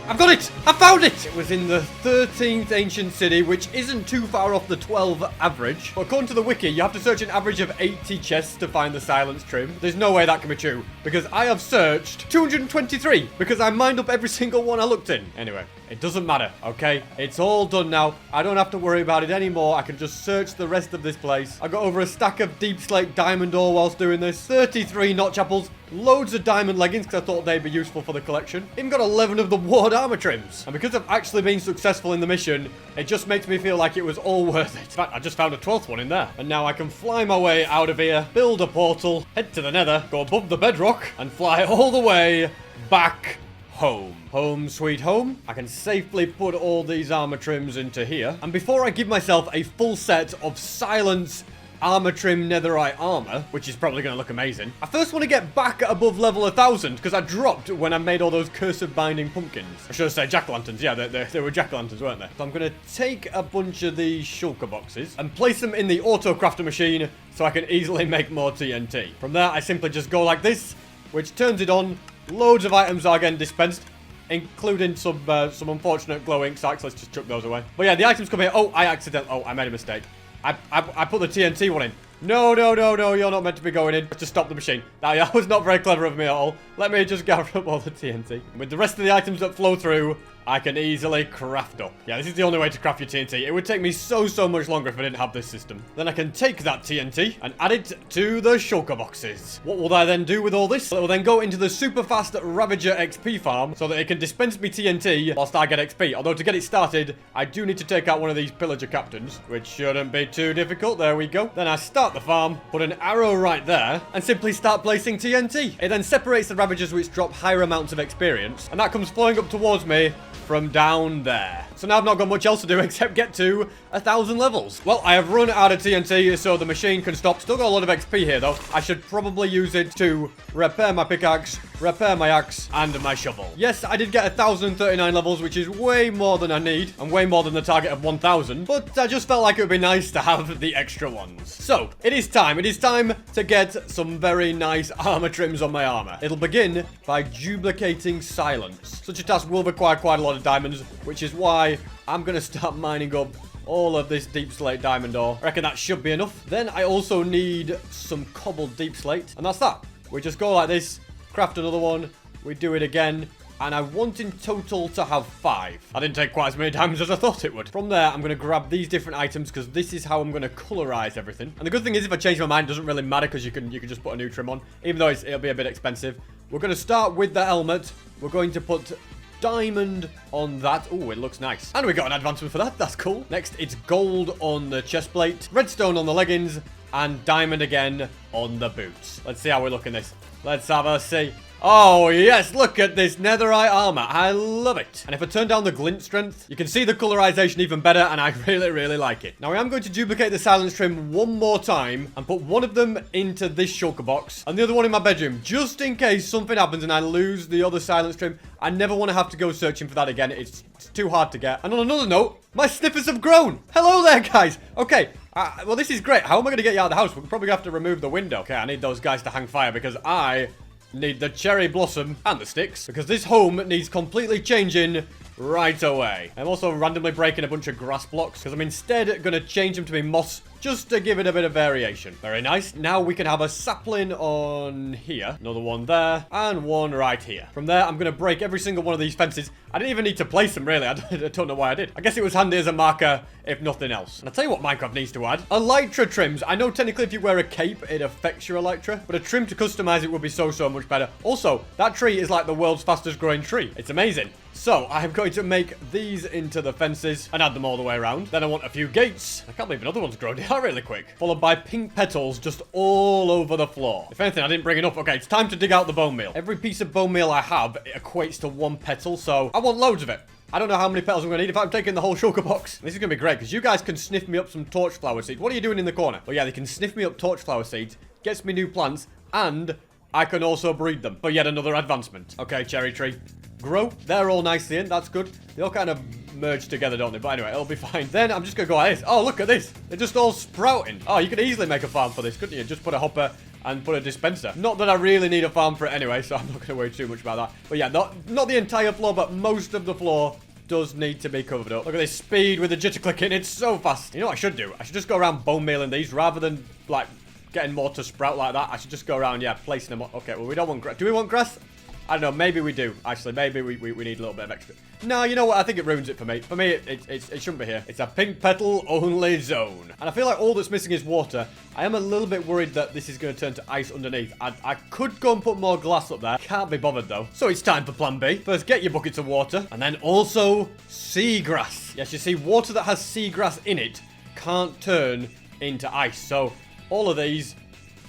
[SPEAKER 1] I've got it! I found it! It was in the 13th ancient city, which isn't too far off the 12 average. But according to the wiki, you have to search an average of 80 chests to find the silence trim. There's no way that can be true, because I have searched 223, because I mined up every single one I looked in. Anyway, it doesn't matter, okay? It's all done now. I don't have to worry about it anymore. I can just search the rest of this place. I got over a stack of deep slate diamond ore whilst doing this. 33 notch apples. Loads of diamond leggings because I thought they'd be useful for the collection. Even got 11 of the ward armor trims. And because I've actually been successful in the mission, it just makes me feel like it was all worth it. In fact, I just found a 12th one in there. And now I can fly my way out of here, build a portal, head to the nether, go above the bedrock, and fly all the way back home. Home sweet home. I can safely put all these armor trims into here. And before I give myself a full set of silence armor trim netherite armor, which is probably going to look amazing, I first want to get back above level 1000 because I dropped when I made all those cursive binding pumpkins. I should have said jack-o'-lanterns. Yeah, they were jack-o'-lanterns, weren't they? So I'm going to take a bunch of these shulker boxes and place them in the auto crafter machine so I can easily make more TNT. From there, I simply just go like this, which turns it on. Loads of items are getting dispensed, including some unfortunate glow ink sacks. Let's just chuck those away. But yeah, the items come here. Oh, I made a mistake. I put the TNT one in. No, you're not meant to be going in. To stop the machine. That was not very clever of me at all. Let me just gather up all the TNT. With the rest of the items that flow through, I can easily craft up. Yeah, this is the only way to craft your TNT. It would take me so much longer if I didn't have this system. Then I can take that TNT and add it to the shulker boxes. What will I then do with all this? It will then go into the super fast Ravager XP farm so that it can dispense me TNT whilst I get XP. Although to get it started, I do need to take out one of these pillager captains, which shouldn't be too difficult. There we go. Then I start the farm, put an arrow right there, and simply start placing TNT. It then separates the Ravagers which drop higher amounts of experience, and that comes flowing up towards me from down there. So now I've not got much else to do except get to 1000 levels. Well, I have run out of TNT, so the machine can stop. Still got a lot of XP here, though. I should probably use it to repair my pickaxe, repair my axe, and my shovel. Yes, I did get 1039 levels, which is way more than I need, and way more than the target of 1000, but I just felt like it would be nice to have the extra ones. So, it is time. It is time to get some very nice armor trims on my armor. It'll begin by duplicating silence. Such a task will require quite a lot of diamonds, which is why I'm going to start mining up all of this deep slate diamond ore. I reckon that should be enough. Then I also need some cobbled deep slate, and that's that. We just go like this, craft another one, we do it again, and I want in total to have 5. I didn't take quite as many diamonds as I thought it would. From there, I'm going to grab these different items because this is how I'm going to colorize everything. And the good thing is if I change my mind, it doesn't really matter because you can just put a new trim on, even though it'll be a bit expensive. We're going to start with the helmet. We're going to put diamond on that. Oh, it looks nice. And we got an advancement for that. That's cool. Next, it's gold on the chest plate, redstone on the leggings, and diamond again on the boots. Let's see how we look in this. Let's have a see. Oh, yes, look at this netherite armor. I love it. And if I turn down the glint strength, you can see the colorization even better, and I really like it. Now, I am going to duplicate the silence trim one more time and put one of them into this shulker box and the other one in my bedroom, just in case something happens and I lose the other silence trim. I never want to have to go searching for that again. It's too hard to get. And on another note, my snippers have grown. Hello there, guys. Okay. Well, this is great. How am I going to get you out of the house? We're probably going to have to remove the window. Okay, I need those guys to hang fire because I need the cherry blossom and the sticks because this home needs completely changing right away. I'm also randomly breaking a bunch of grass blocks because I'm instead going to change them to be moss just to give it a bit of variation. Very nice. Now we can have a sapling on here, another one there, and one right here. From there, I'm going to break every single one of these fences. I didn't even need to place them, really. I don't know why I did. I guess it was handy as a marker, if nothing else. And I'll tell you what Minecraft needs to add. Elytra trims. I know technically if you wear a cape, it affects your elytra, but a trim to customize it would be so much better. Also, that tree is like the world's fastest growing tree. It's amazing. So, I'm going to make these into the fences and add them all the way around. Then I want a few gates. I can't believe another one's grown. They are really quick. Followed by pink petals just all over the floor. If anything, I didn't bring enough. Okay, it's time to dig out the bone meal. Every piece of bone meal I have, it equates to one petal, so I want loads of it. I don't know how many petals I'm going to need. In fact, I'm taking the whole sugar box. This is going to be great because you guys can sniff me up some torch flower seeds. What are you doing in the corner? Oh yeah, they can sniff me up torch flower seeds, gets me new plants, and I can also breed them for yet another advancement. Okay, cherry tree. Grow. They're all nicely in. That's good. They all kind of merge together, don't they? But anyway, it'll be fine. Then I'm just going to go like this. Oh, look at this. They're just all sprouting. Oh, you could easily make a farm for this, couldn't you? Just put a hopper and put a dispenser. Not that I really need a farm for it anyway, so I'm not going to worry too much about that. But yeah, not the entire floor, but most of the floor does need to be covered up. Look at this speed with the jitter clicking. It's so fast. You know what I should do? I should just go around bone mealing these rather than, like, getting more to sprout like that. I should just go around, yeah, placing them. Okay, well, we don't want grass. Do we want grass? I don't know. Maybe we do. Actually, maybe we need a little bit of extra. No, you know what? I think it ruins it for me. For me, it shouldn't be here. It's a pink petal only zone. And I feel like all that's missing is water. I am a little bit worried that this is going to turn to ice underneath. I could go and put more glass up there. Can't be bothered, though. So it's time for plan B. First, get your buckets of water. And then also seagrass. Yes, you see, water that has seagrass in it can't turn into ice. So all of these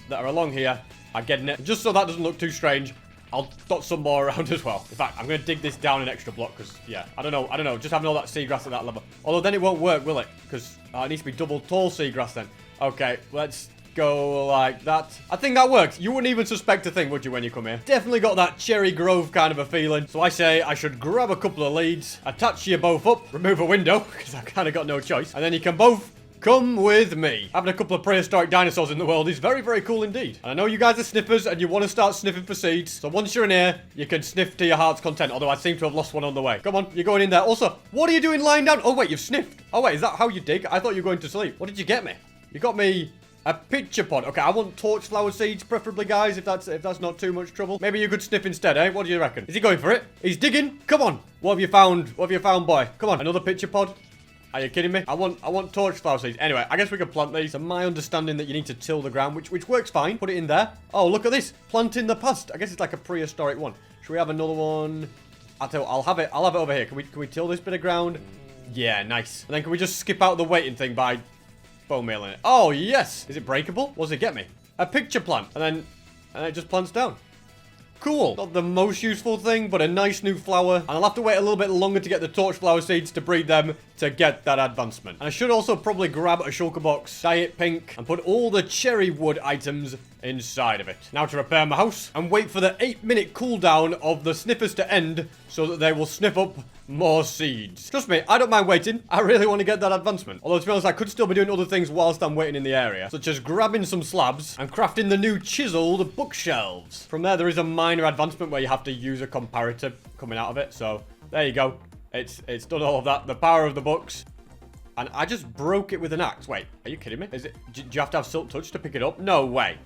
[SPEAKER 1] that are along here are getting it. Just so that doesn't look too strange, I'll dot some more around as well. In fact, I'm going to dig this down an extra block because, yeah, I don't know. Just having all that seagrass at that level. Although then it won't work, will it? Because it needs to be double tall seagrass then. Okay, let's go like that. I think that works. You wouldn't even suspect a thing, would you, when you come here? Definitely got that Cherry Grove kind of a feeling. So I say I should grab a couple of leads, attach you both up, remove a window, because I've kind of got no choice. And then you can both come with me. Having a couple of prehistoric dinosaurs in the world is very, very cool indeed. And I know you guys are sniffers and you want to start sniffing for seeds. So once you're in here, you can sniff to your heart's content. Although I seem to have lost one on the way. Come on, you're going in there. Also, what are you doing lying down? Oh, wait, you've sniffed. Oh, wait, is that how you dig? I thought you were going to sleep. What did you get me? You got me a pitcher pod. Okay, I want torch flower seeds, preferably, guys, if that's not too much trouble. Maybe you could sniff instead, eh? What do you reckon? Is he going for it? He's digging. Come on. What have you found? What have you found, boy? Come on, another pitcher pod. Are you kidding me? I want torch flower seeds. Anyway, I guess we can plant these. So my understanding that you need to till the ground, which works fine. Put it in there. Oh, look at this. Plant in the past. I guess it's like a prehistoric one. Should we have another one? I'll tell you what, I'll have it over here. Can we till this bit of ground? Yeah, nice. And then can we just skip out the waiting thing by bone mailing it? Oh, yes. Is it breakable? What does it get me? A picture plant. And it just plants down. Cool. Not the most useful thing, but a nice new flower. And I'll have to wait a little bit longer to get the torch flower seeds to breed them to get that advancement. And I should also probably grab a shulker box, dye it pink, and put all the cherry wood items inside of it. Now to repair my house and wait for the 8-minute cooldown of the sniffers to end so that they will sniff up more seeds. Trust me, I don't mind waiting. I really want to get that advancement. Although, to be honest, I could still be doing other things whilst I'm waiting in the area, such as grabbing some slabs and crafting the new chiseled bookshelves. From there is a minor advancement where you have to use a comparator coming out of it. So, there you go. It's done all of that. The power of the books. And I just broke it with an axe. Wait, are you kidding me? Do you have to have silk touch to pick it up? No way.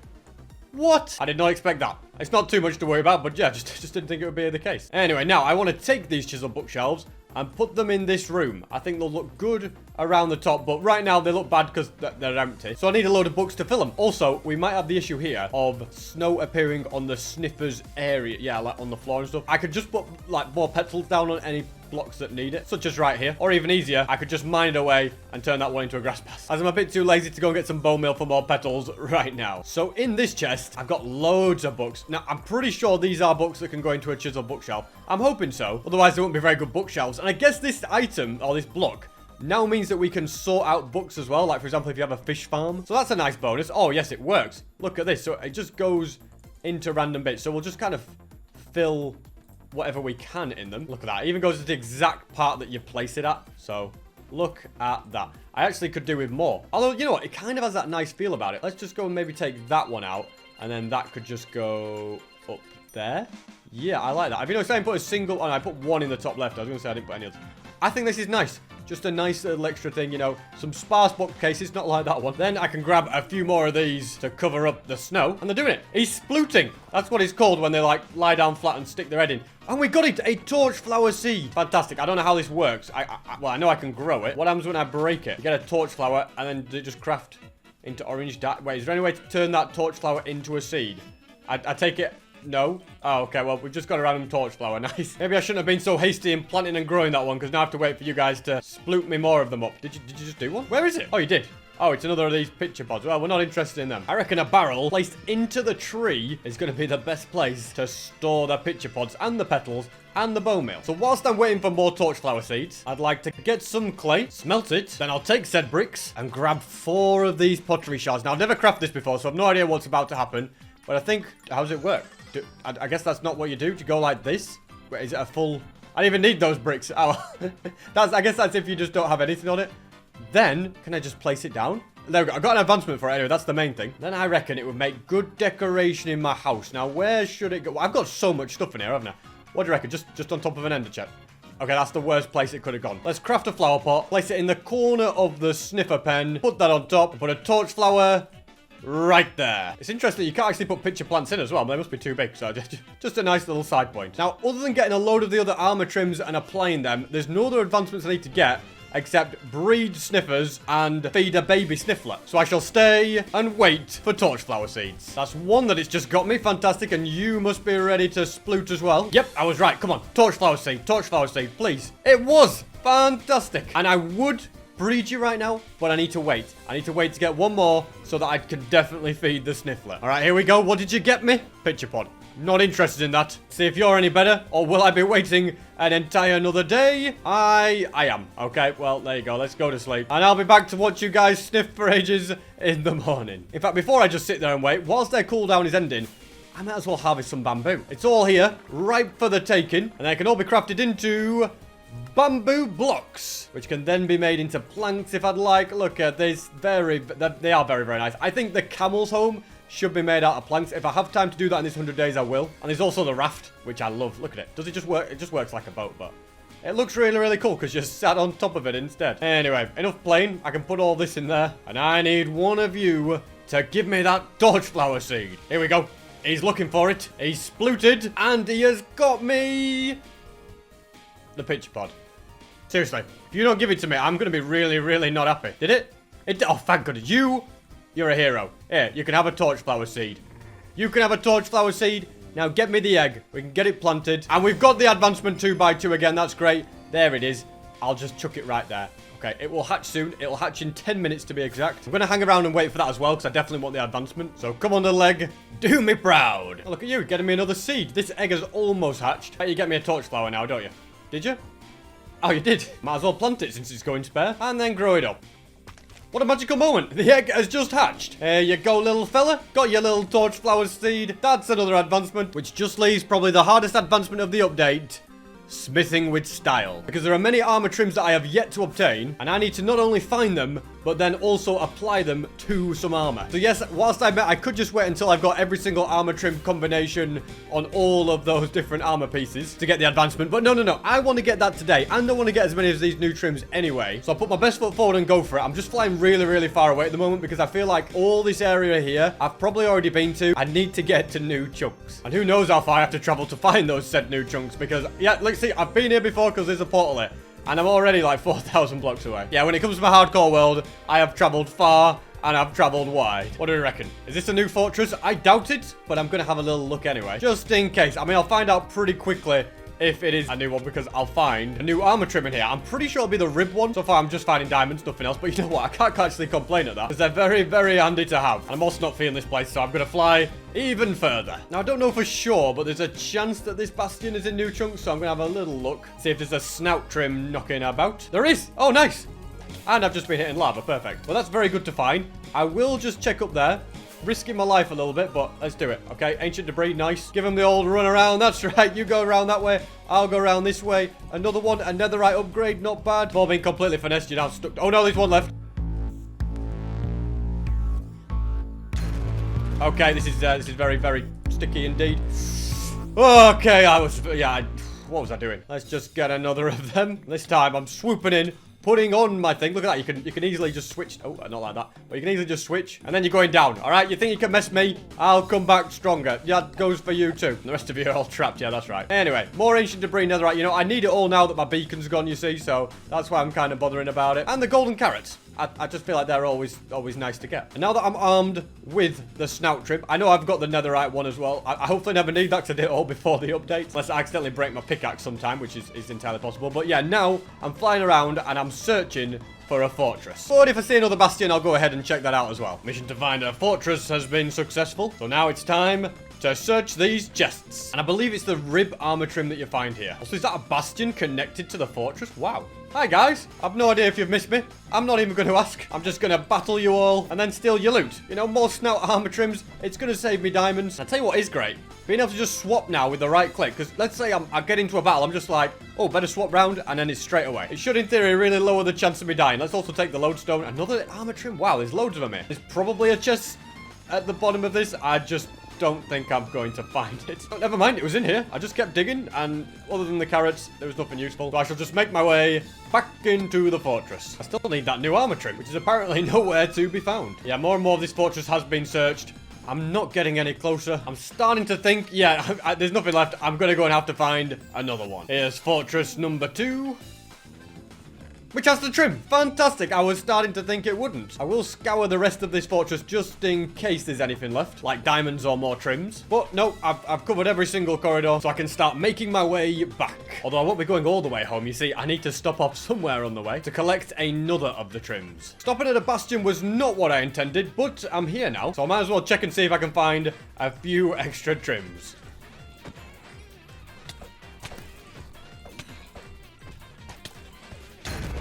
[SPEAKER 1] What? I did not expect that. It's not too much to worry about, but yeah, just didn't think it would be the case. Anyway, now I want to take these chisel bookshelves and put them in this room. I think they'll look good around the top, but right now they look bad because they're empty. So I need a load of books to fill them. Also, we might have the issue here of snow appearing on the sniffer's area. Yeah, like on the floor and stuff. I could just put like more petals down on any blocks that need it, such as right here. Or even easier, I could just mine it away and turn that one into a grass pass, as I'm a bit too lazy to go and get some bone meal for more petals right now. So in this chest, I've got loads of books. Now, I'm pretty sure these are books that can go into a chisel bookshelf. I'm hoping so. Otherwise, they won't be very good bookshelves. And I guess this item, or this block, now means that we can sort out books as well. Like, for example, if you have a fish farm. So that's a nice bonus. Oh, yes, it works. Look at this. So it just goes into random bits. So we'll just kind of fill whatever we can in them. Look at that. It even goes to the exact part that you place it at. So look at that. I actually could do with more. Although, you know what? It kind of has that nice feel about it. Let's just go and maybe take that one out And then that could just go up there. Yeah, I like that. I've been saying put a single... Oh, no, I put one in the top left. I was going to say I didn't put any others. I think this is nice. Just a nice little extra thing, you know. Some sparse bookcases, not like that one. Then I can grab a few more of these to cover up the snow. And they're doing it. He's splooting. That's what it's called when they, like, lie down flat and stick their head in. And we got it. A torch flower seed. Fantastic. I don't know how this works. Well, I know I can grow it. What happens when I break it? You get a torch flower and then does it just craft into orange dye? Wait, is there any way to turn that torch flower into a seed? I take it... No? Oh, okay, well, we've just got a random torch flower. Nice. Maybe I shouldn't have been so hasty in planting and growing that one, because now I have to wait for you guys to sploot me more of them up. Did you just do one? Where is it? Oh, you did. Oh, it's another of these picture pods. Well, we're not interested in them. I reckon a barrel placed into the tree is going to be the best place to store the picture pods and the petals and the bone meal. So whilst I'm waiting for more torch flower seeds, I'd like to get some clay, smelt it, then I'll take said bricks and grab 4 of these pottery shards. Now, I've never crafted this before, so I've no idea what's about to happen, but I think... How does it work? I guess that's not what you do. Do you go like this? Wait, is it a full... I don't even need those bricks. Oh, I guess that's if you just don't have anything on it. Then, can I just place it down? There we go. I got an advancement for it anyway. That's the main thing. Then I reckon it would make good decoration in my house. Now, where should it go? Well, I've got so much stuff in here, haven't I? What do you reckon? Just on top of an ender chest. Okay, that's the worst place it could have gone. Let's craft a flower pot. Place it in the corner of the sniffer pen. Put that on top. Put a torch flower... right there. It's interesting you can't actually put picture plants in as well. They must be too big, so just a nice little side point. Now, other than getting a load of the other armor trims and applying them, there's no other advancements I need to get except breed sniffers and feed a baby sniffler. So I shall stay and wait for torch flower seeds. That's one that it's just got me. Fantastic. And you must be ready to sploot as well. Yep, I was right. Come on. Torch flower seed, please. It was fantastic. And I would... breed you right now, but I need to wait. I need to wait to get one more so that I can definitely feed the sniffler. All right, here we go. What did you get me? Picture pod. Not interested in that. See if you're any better, or will I be waiting an entire another day? I am. Okay, well, there you go. Let's go to sleep. And I'll be back to watch you guys sniff for ages in the morning. In fact, before I just sit there and wait, whilst their cooldown is ending, I might as well harvest some bamboo. It's all here, ripe for the taking, and they can all be crafted into... bamboo blocks, which can then be made into planks if I'd like. Look at this. They are very, very nice. I think the camel's home should be made out of planks. If I have time to do that in this 100 days, I will. And there's also the raft, which I love. Look at it. Does it just work? It just works like a boat, but it looks really, really cool because you're sat on top of it instead. Anyway, enough playing. I can put all this in there. And I need one of you to give me that torch flower seed. Here we go. He's looking for it. He's splooted. And he has got me... the picture pod. Seriously, if you don't give it to me, I'm going to be really, really not happy. Did it? Oh, thank goodness. You're a hero. Here, you can have a torch flower seed. You can have a torch flower seed. Now get me the egg. We can get it planted. And we've got the advancement 2x2 again. That's great. There it is. I'll just chuck it right there. Okay, it will hatch soon. It'll hatch in 10 minutes to be exact. I'm going to hang around and wait for that as well because I definitely want the advancement. So come on the leg. Do me proud. Oh, look at you getting me another seed. This egg has almost hatched. Bet you get me a torch flower now, don't you? Did you? Oh, you did. Might as well plant it since it's going spare. And then grow it up. What a magical moment. The egg has just hatched. Here you go, little fella. Got your little torch flower seed. That's another advancement, which just leaves probably the hardest advancement of the update. Smithing with style. Because there are many armor trims that I have yet to obtain, and I need to not only find them, but then also apply them to some armor. So yes, whilst I bet I could just wait until I've got every single armor trim combination on all of those different armor pieces to get the advancement, but no. I want to get that today, and I want to get as many of these new trims anyway. So I'll put my best foot forward and go for it. I'm just flying really, really far away at the moment because I feel like all this area here, I've probably already been to. I need to get to new chunks. And who knows how far I have to travel to find those said new chunks because, yeah, let's see, I've been here before because there's a portal here. And I'm already like 4,000 blocks away. Yeah, when it comes to my hardcore world, I have traveled far and I've traveled wide. What do you reckon? Is this a new fortress? I doubt it, but I'm going to have a little look anyway. Just in case. I mean, I'll find out pretty quickly if it is a new one because I'll find a new armor trim in here. I'm pretty sure it'll be the rib one. So far, I'm just finding diamonds, nothing else. But you know what? I can't actually complain at that because they're very, very handy to have. And I'm also not feeling this place, so I'm going to fly even further. Now, I don't know for sure, but there's a chance that this bastion is in new chunks, so I'm going to have a little look. See if there's a snout trim knocking about. There is. Oh, nice. And I've just been hitting lava. Perfect. Well, that's very good to find. I will just check up there. Risking my life a little bit, but let's do it, okay? Ancient debris, nice. Give them the old run around. That's right. You go around that way. I'll go around this way. Another one. A netherite upgrade. Not bad. All being completely finessed. You're now stuck. Oh, no, there's one left. Okay, this is very, very sticky indeed. Okay, what was I doing? Let's just get another of them. This time I'm swooping in, putting on my thing. Look at that. You can easily just switch. Oh, not like that. But you can easily just switch. And then you're going down. All right, you think you can mess me? I'll come back stronger. Yeah, that goes for you too. The rest of you are all trapped. Yeah, that's right. Anyway, more ancient debris, netherite. You know, I need it all now that my beacon's gone, you see. So that's why I'm kind of bothering about it. And the golden carrots. I just feel like they're always nice to get. And now that I'm armed with the snout trim, I know I've got the netherite one as well. I hopefully never need that because I did it all before the update. Unless I accidentally break my pickaxe sometime, which is entirely possible. But yeah, now I'm flying around and I'm searching for a fortress. But if I see another bastion, I'll go ahead and check that out as well. Mission to find a fortress has been successful. So now it's time to search these chests. And I believe it's the rib armor trim that you find here. Also, is that a bastion connected to the fortress? Wow. Hi guys, I've no idea if you've missed me. I'm not even going to ask. I'm just going to battle you all and then steal your loot. You know, more snout armor trims. It's going to save me diamonds. I'll tell you what is great. Being able to just swap now with the right click. Because let's say I get into a battle. I'm just like, oh, better swap round. And then it's straight away. It should, in theory, really lower the chance of me dying. Let's also take the lodestone. Another armor trim. Wow, there's loads of them here. There's probably a chest at the bottom of this. I just don't think I'm going to find it. But never mind, it was in here. I just kept digging, and other than the carrots, there was nothing useful. So I shall just make my way back into the fortress. I still need that new armor trim, which is apparently nowhere to be found. Yeah, more and more of this fortress has been searched. I'm not getting any closer. I'm starting to think, yeah, there's nothing left. I'm going to go and have to find another one. Here's fortress number 2. Which has the trim. Fantastic. I was starting to think it wouldn't. I will scour the rest of this fortress just in case there's anything left, like diamonds or more trims. But no, I've covered every single corridor, so I can start making my way back. Although I won't be going all the way home, you see. I need to stop off somewhere on the way to collect another of the trims. Stopping at a bastion was not what I intended, but I'm here now, so I might as well check and see if I can find a few extra trims.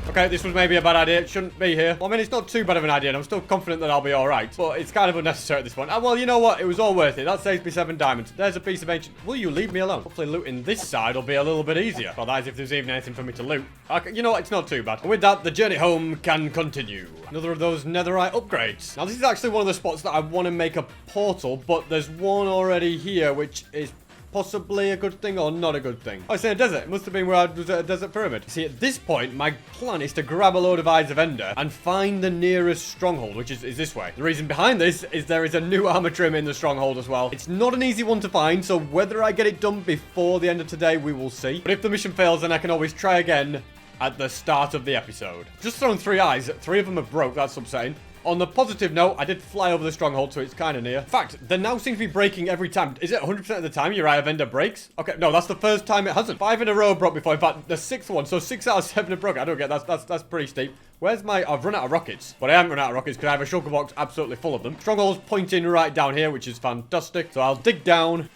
[SPEAKER 1] Okay, this was maybe a bad idea. It shouldn't be here. Well, I mean, it's not too bad of an idea, and I'm still confident that I'll be alright. But it's kind of unnecessary at this point. And, well, you know what? It was all worth it. That saves me 7 diamonds. There's a piece of ancient... Will you leave me alone? Hopefully looting this side will be a little bit easier. Well, that is if there's even anything for me to loot. Okay, you know what? It's not too bad. And with that, the journey home can continue. Another of those netherite upgrades. Now, this is actually one of the spots that I want to make a portal, but there's one already here, which is possibly a good thing or not a good thing. Oh, it's in a desert. It must have been where I was at a desert pyramid. See, at this point, my plan is to grab a load of Eyes of Ender and find the nearest stronghold, which is this way. The reason behind this is there is a new armor trim in the stronghold as well. It's not an easy one to find, so whether I get it done before the end of today, we will see. But if the mission fails, then I can always try again at the start of the episode. Just thrown 3 eyes. 3 of them have broke. That's upsetting. On the positive note, I did fly over the stronghold, so it's kind of near. In fact, they now seem to be breaking every time. Is it 100% of the time your Eye of Ender breaks? Okay, no, that's the first time it hasn't. 5 in a row broke before. In fact, the 6th one. So 6 out of 7 have broken. I don't get that. That's pretty steep. Where's my... I've run out of rockets. But I haven't run out of rockets because I have a shulker box absolutely full of them. Stronghold's pointing right down here, which is fantastic. So I'll dig down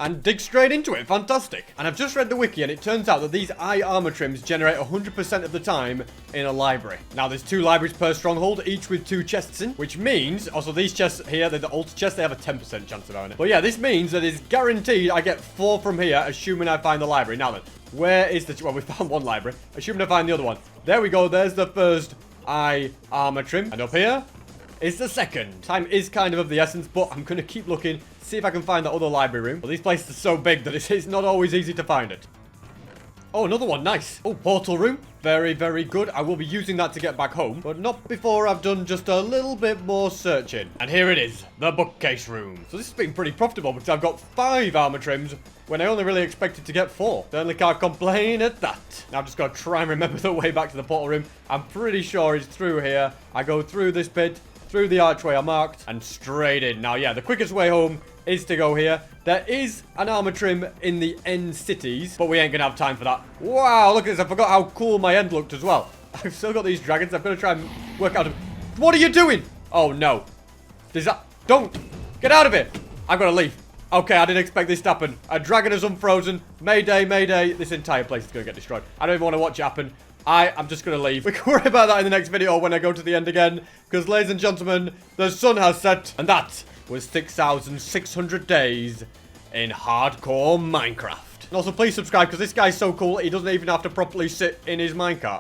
[SPEAKER 1] and dig straight into it. Fantastic. And I've just read the wiki, and it turns out that these eye armor trims generate 100% of the time in a library. Now, there's 2 libraries per stronghold, each with 2 chests in, which means, also these chests here, they're the alt chests, they have a 10% chance of having it. But yeah, this means that it's guaranteed I get 4 from here, assuming I find the library. Now then, where is the... Well, we found 1 library. Assuming I find the other one. There we go. There's the first eye armor trim. And up here is the second. Time is kind of the essence, but I'm going to keep looking, see if I can find that other library room. Well, these places are so big that it's not always easy to find it. Oh, another one. Nice. Oh, portal room. Very, very good. I will be using that to get back home, but not before I've done just a little bit more searching. And here it is, the bookcase room. So this has been pretty profitable because I've got 5 armor trims when I only really expected to get 4. Certainly can't complain at that. Now I've just got to try and remember the way back to the portal room. I'm pretty sure it's through here. I go through this bit, through the archway I marked, and straight in. Now, yeah, the quickest way home is to go here. There is an armor trim in the end cities, but we ain't gonna have time for that. Wow, look at this. I forgot how cool my end looked as well. I've still got these dragons. I've got to try and work out... What are you doing? Oh, no. Does that... Don't. Get out of it. I've got to leave. Okay, I didn't expect this to happen. A dragon is unfrozen. Mayday, mayday. This entire place is going to get destroyed. I don't even want to watch it happen. I'm just going to leave. We can worry about that in the next video when I go to the end again. Because, ladies and gentlemen, the sun has set. And that was 6,600 days in hardcore Minecraft. And also, please subscribe because this guy's so cool, he doesn't even have to properly sit in his minecart.